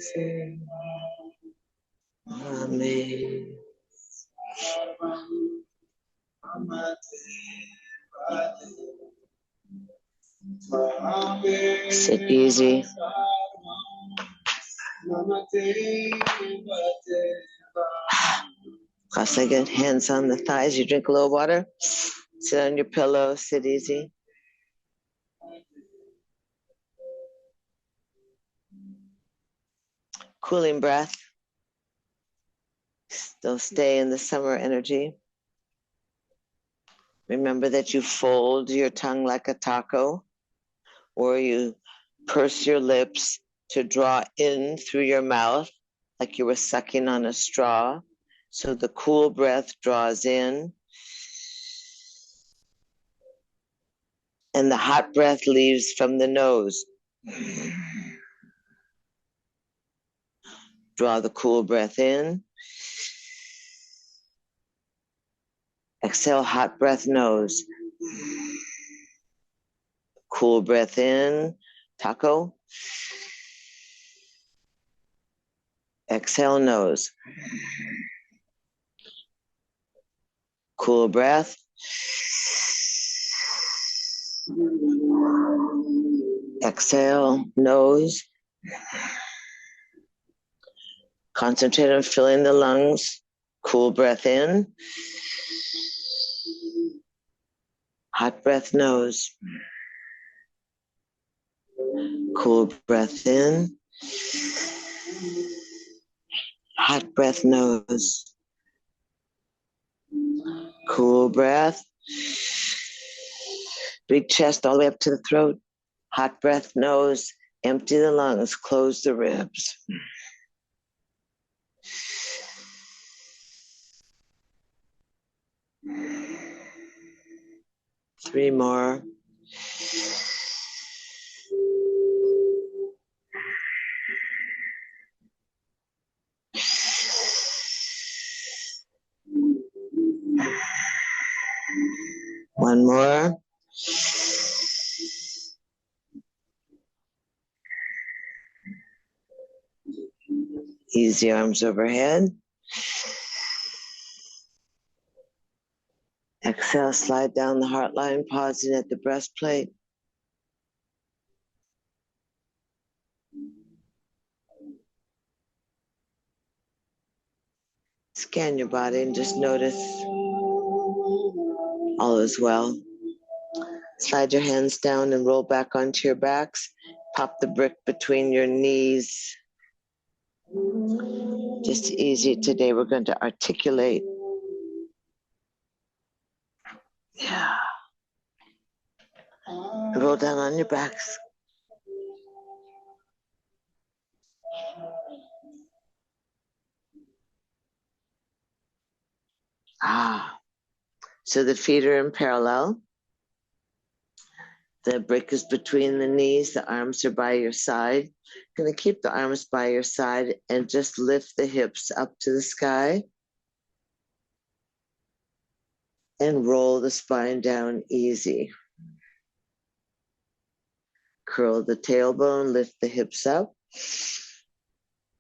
Speaker 1: Sit easy. Cross-legged, hands on the thighs. You drink a little water. Sit on your pillow. Sit easy. Cooling breath. Still stay in the summer energy. Remember that you fold your tongue like a taco, or you purse your lips to draw in through your mouth like you were sucking on a straw. So the cool breath draws in, and the hot breath leaves from the nose. Draw the cool breath in. Exhale, hot breath, nose. Cool breath in, taco. Exhale, nose. Cool breath. Exhale, nose. Concentrate on filling the lungs. Cool breath in. Hot breath, nose. Cool breath in. Hot breath, nose. Cool breath. Big chest all the way up to the throat. Hot breath, nose. Empty the lungs. Close the ribs. Three more. One more. Easy arms overhead. Exhale, slide down the heart line, pausing at the breastplate. Scan your body and just notice all is well. Slide your hands down and roll back onto your backs. Pop the brick between your knees. Just easy today. We're going to articulate. Yeah. Roll down on your backs. So the feet are in parallel. The brick is between the knees. The arms are by your side. Going to keep the arms by your side and just lift the hips up to the sky. And roll the spine down easy. Curl the tailbone, lift the hips up,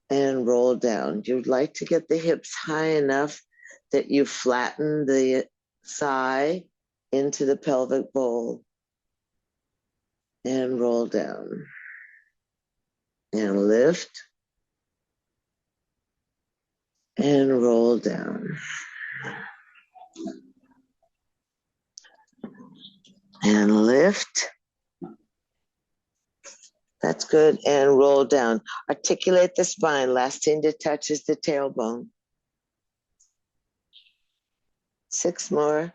Speaker 1: and roll down. You'd like to get the hips high enough that you flatten the thigh into the pelvic bowl. And roll down. And lift. And roll down. And lift. That's good. And roll down. Articulate the spine. Last thing to touch is the tailbone. 6 more.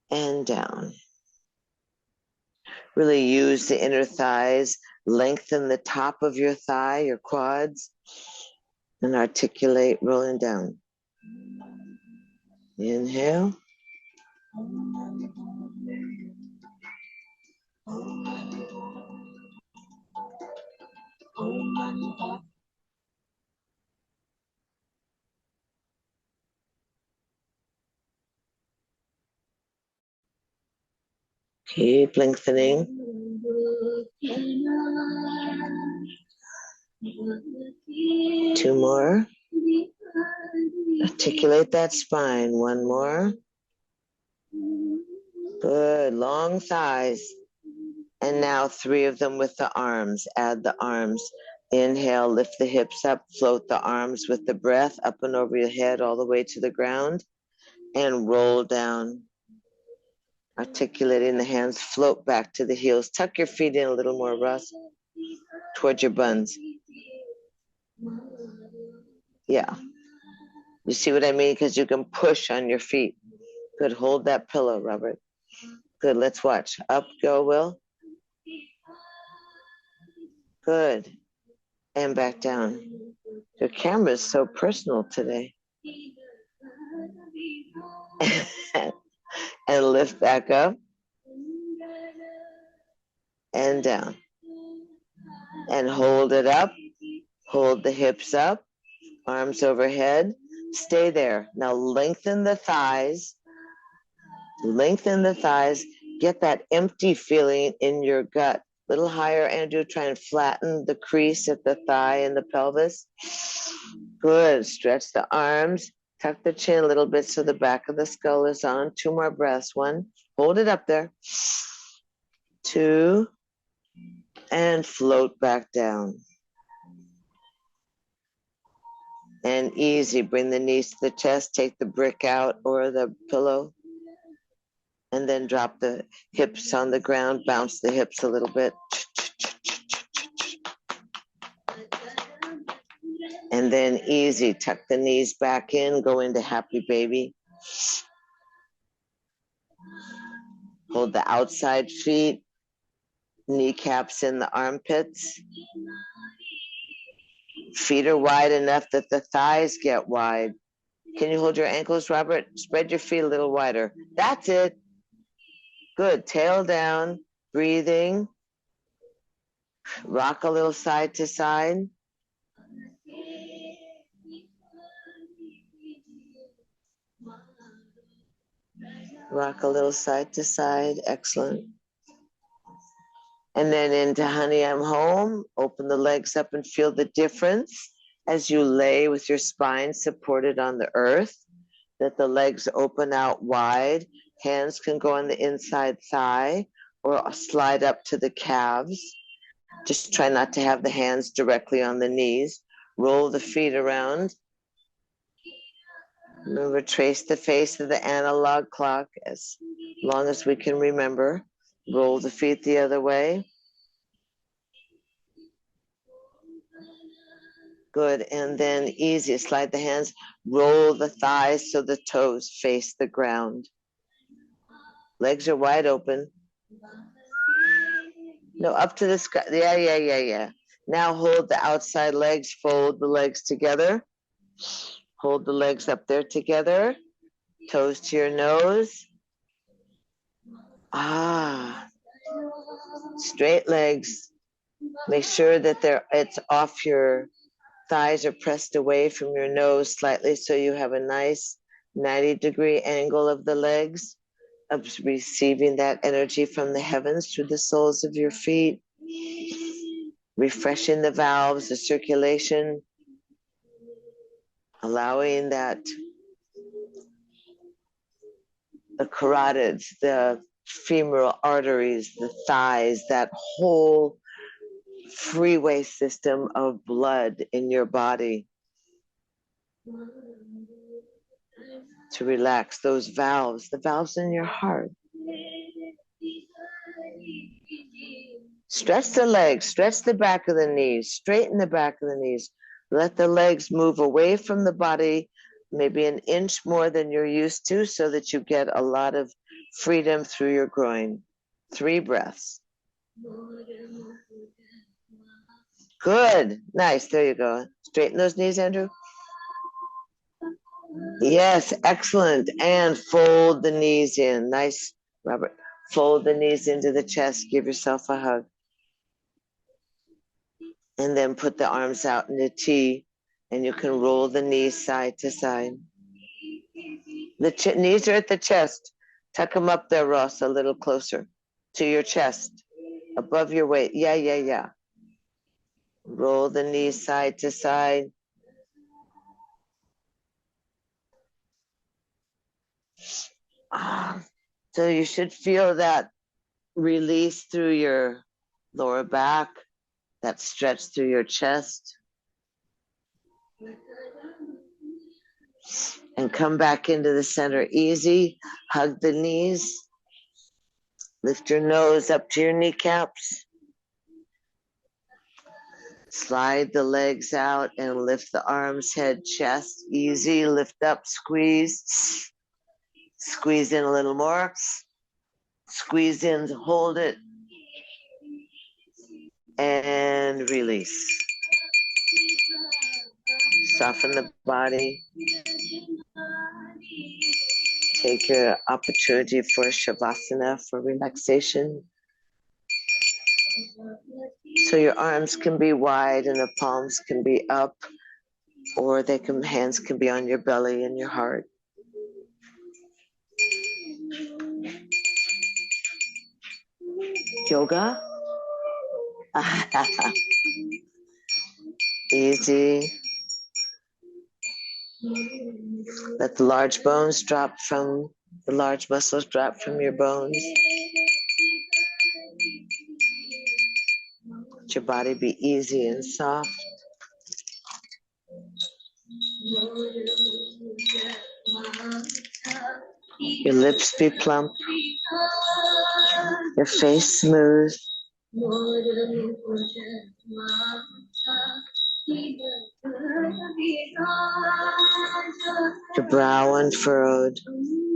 Speaker 1: And down. Really use the inner thighs. Lengthen the top of your thigh, your quads. And articulate, rolling down. Inhale. Keep lengthening. 2 more. Articulate that spine. 1 more. Good. Long thighs. And now 3 of them with the arms. Add the arms. Inhale, lift the hips up, float the arms with the breath up and over your head all the way to the ground, and roll down. Articulating the hands, float back to the heels. Tuck your feet in a little more, Russ, towards your buns. Yeah. You see what I mean? Because you can push on your feet. Good. Hold that pillow, Robert. Good. Let's watch. Up, go, Will. Good. And back down. Your camera is so personal today. And lift back up. And down. And hold it up. Hold the hips up. Arms overhead. Stay there. Now lengthen the thighs. Lengthen the thighs. Get that empty feeling in your gut. Little higher, Andrew. Try and flatten the crease at the thigh and the pelvis. Good. Stretch the arms. Tuck the chin a little bit so the back of the skull is on. 2 more breaths. 1. Hold it up there. 2. And float back down. And easy. Bring the knees to the chest. Take the brick out or the pillow. And then drop the hips on the ground. Bounce the hips a little bit. And then easy. Tuck the knees back in. Go into happy baby. Hold the outside feet. Kneecaps in the armpits. Feet are wide enough that the thighs get wide. Can you hold your ankles, Robert? Spread your feet a little wider. That's it. Good. Tail down, breathing. Rock a little side to side. Rock a little side to side. Excellent. And then into Honey, I'm Home. Open the legs up and feel the difference as you lay with your spine supported on the earth, that the legs open out wide. Hands can go on the inside thigh or slide up to the calves. Just try not to have the hands directly on the knees. Roll the feet around. Remember, trace the face of the analog clock as long as we can remember. Roll the feet the other way. Good, and then easy, slide the hands, roll the thighs so the toes face the ground. Legs are wide open. No, up to the sky. Yeah. Now hold the outside legs, fold the legs together. Hold the legs up there together. Toes to your nose. Ah, straight legs. Make sure that it's off your thighs, are pressed away from your nose slightly so you have a nice 90-degree angle of the legs, of receiving that energy from the heavens through the soles of your feet, refreshing the valves, the circulation, allowing that the carotids, the femoral arteries, the thighs, that whole freeway system of blood in your body to relax, those valves, the valves in your heart. Stretch the legs, stretch the back of the knees, straighten the back of the knees. Let the legs move away from the body, maybe an inch more than you're used to, so that you get a lot of freedom through your groin. 3 breaths. Good. Nice. There you go. Straighten those knees, Andrew. Yes, excellent. And fold the knees in. Nice, Robert. Fold the knees into the chest. Give yourself a hug. And then put the arms out in a T, and you can roll the knees side to side. The knees are at the chest. Tuck them up there, Ross, a little closer to your chest, above your weight. Yeah, yeah, yeah. Roll the knees side to side. So you should feel that release through your lower back, that stretch through your chest. And come back into the center easy. Hug the knees. Lift your nose up to your kneecaps. Slide the legs out and lift the arms, head, chest. Easy. Lift up, squeeze. Squeeze in a little more. Squeeze in, hold it. And release. Soften the body. Take your opportunity for Shavasana, for relaxation. So your arms can be wide and the palms can be up, or hands can be on your belly and your heart. Yoga. Easy. Let the large muscles drop from your bones. Let your body be easy and soft. Your lips be plump. Your face smooth. Your brow unfurrowed.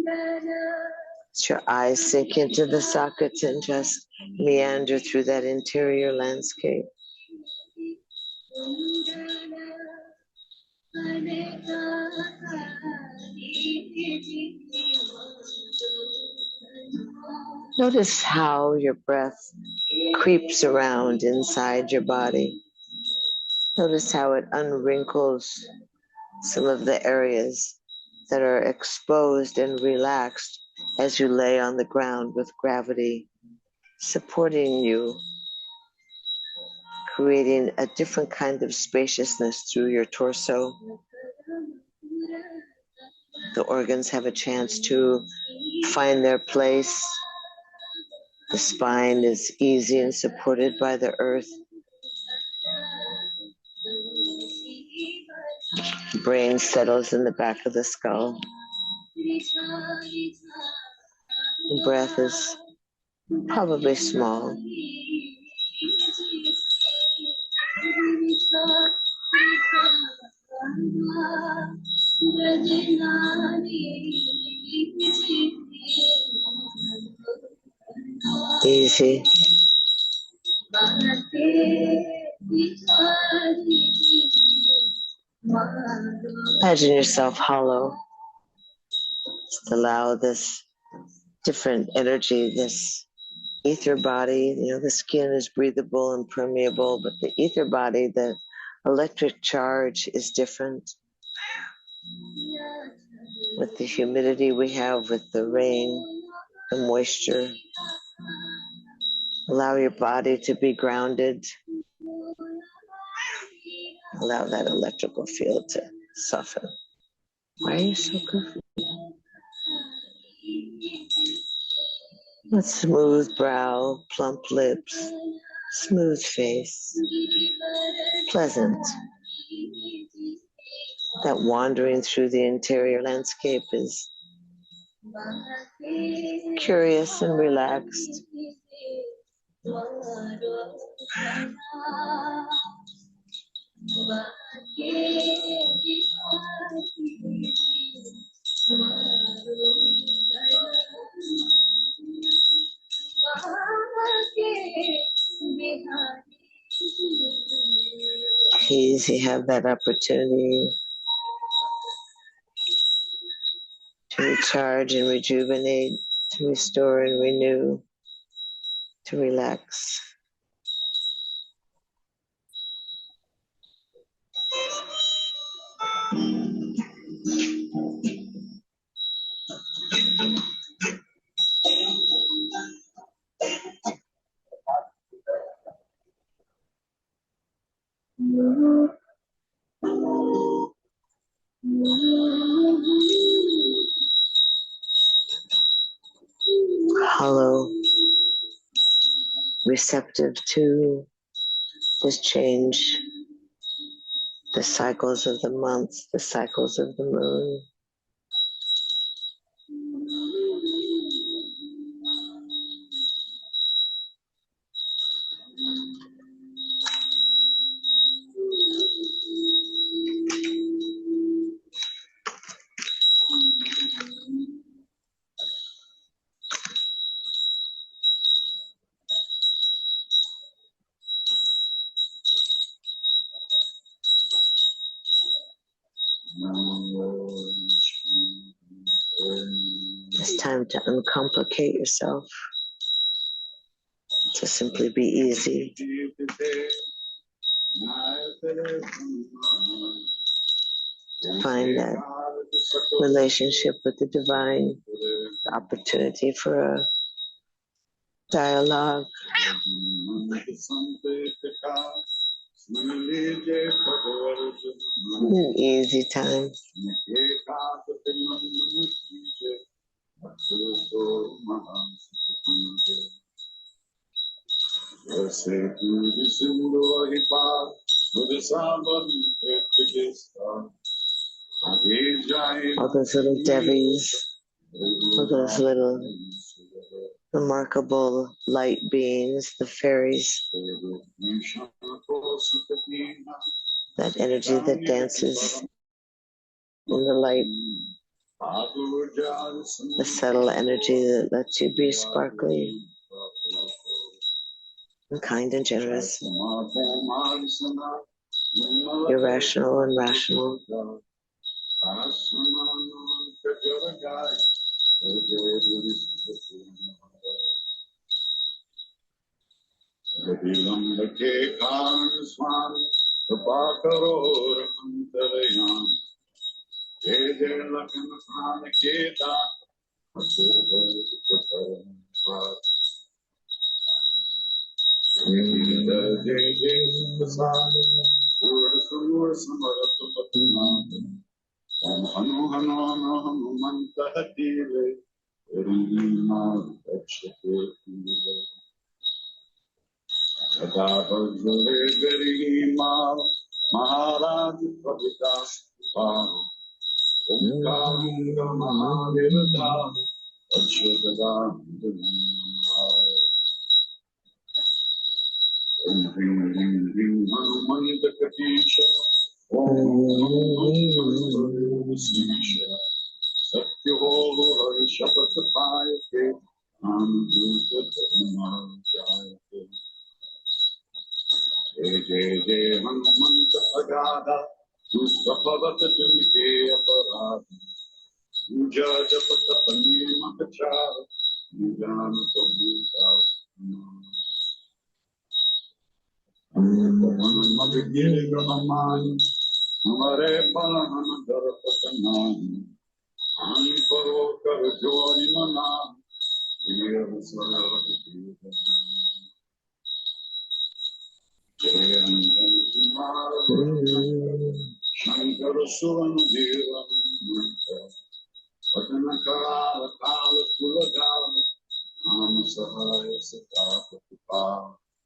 Speaker 1: Let your eyes sink into the sockets and just meander through that interior landscape. Notice how your breath creeps around inside your body. Notice how it unwrinkles some of the areas that are exposed and relaxed as you lay on the ground with gravity supporting you, creating a different kind of spaciousness through your torso. The organs have a chance to find their place. The spine is easy and supported by the earth. Brain settles in the back of the skull. Breath is probably small. Easy. Imagine yourself hollow. Just allow this different energy, this ether body. The skin is breathable and permeable, but the ether body, the electric charge is different. With the humidity we have, with the rain, the moisture. Allow your body to be grounded. Allow that electrical field to soften. Why are you so goofy? A smooth brow, plump lips, smooth face, pleasant. That wandering through the interior landscape is curious and relaxed. Please, you have that opportunity to recharge and rejuvenate, to restore and renew, to relax. Hollow, receptive to this change, the cycles of the months, the cycles of the moon. It's time to uncomplicate yourself, to simply be easy. To find that relationship with the divine, the opportunity for a dialogue. An easy time. All those little devis, all those little remarkable light beings, the fairies, that energy that dances in the light, the subtle energy that lets you be sparkly and kind and generous, irrational and rational.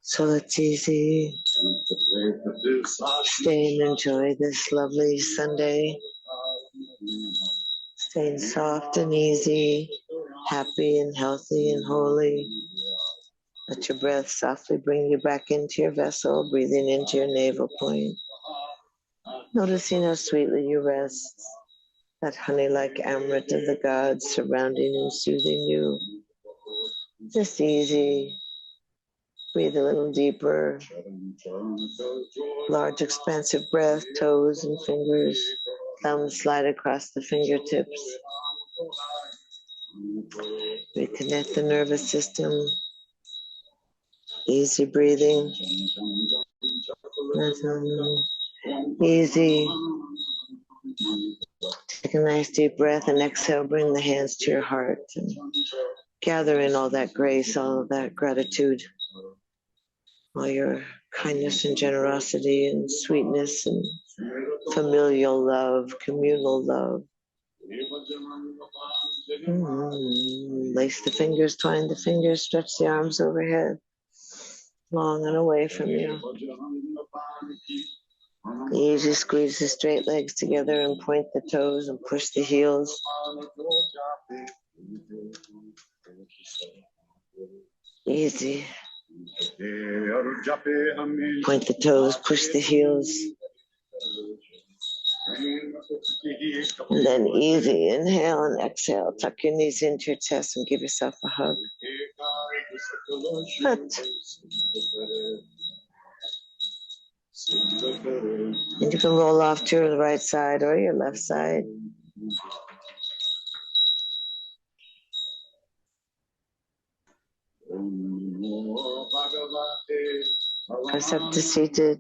Speaker 1: So it's easy. Stay and enjoy this lovely Sunday. Staying soft and easy, happy and healthy and holy. Let your breath softly bring you back into your vessel, breathing into your navel point. Noticing how sweetly you rest, that honey-like amrit of the gods surrounding and soothing you. Just easy. Breathe a little deeper. Large, expansive breath, toes and fingers. Thumbs slide across the fingertips. Reconnect the nervous system. Easy breathing. Easy. Take a nice deep breath and exhale. Bring the hands to your heart and gather in all that grace, all of that gratitude, all your kindness and generosity and sweetness and familial love, communal love. Lace the fingers, twine the fingers, stretch the arms overhead, long and away from you. Easy, squeeze the straight legs together and point the toes and push the heels. Easy. Point the toes, push the heels. And then easy, inhale and exhale. Tuck your knees into your chest and give yourself a hug. And you can roll off to the right side or your left side. Press up to seated.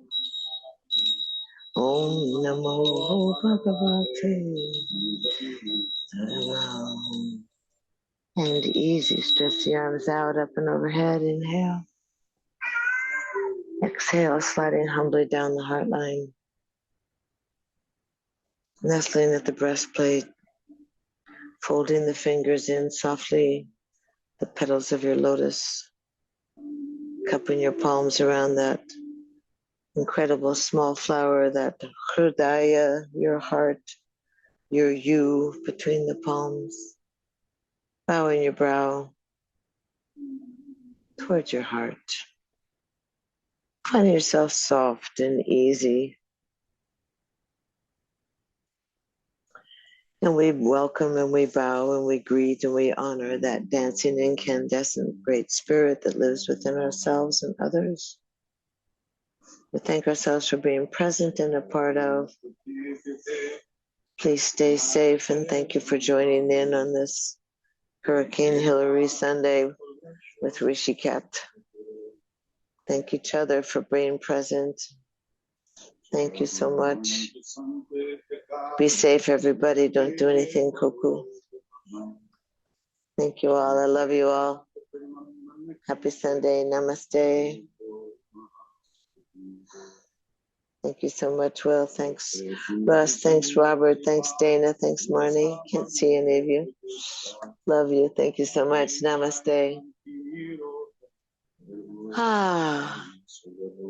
Speaker 1: Om Namo Bhagavate. And easy, stretch the arms out, up and overhead. Inhale. Exhale, sliding humbly down the heart line. Nestling at the breastplate. Folding the fingers in softly, the petals of your lotus. Cupping your palms around that incredible small flower, that Hridaya, your heart, your you between the palms. Bowing your brow towards your heart. Find yourself soft and easy. And we welcome and we bow and we greet and we honor that dancing, incandescent great spirit that lives within ourselves and others. We thank ourselves for being present and a part of. Please stay safe and thank you for joining in on this Hurricane Hillary Sunday with Rishikat. Thank each other for being present. Thank you so much. Be safe, everybody. Don't do anything cuckoo. Thank you all. I love you all. Happy Sunday. Namaste. Thank you so much, Will. Thanks, Russ. Thanks, Robert. Thanks, Dana. Thanks, Marnie. Can't see any of you. Love you. Thank you so much. Namaste. Ah.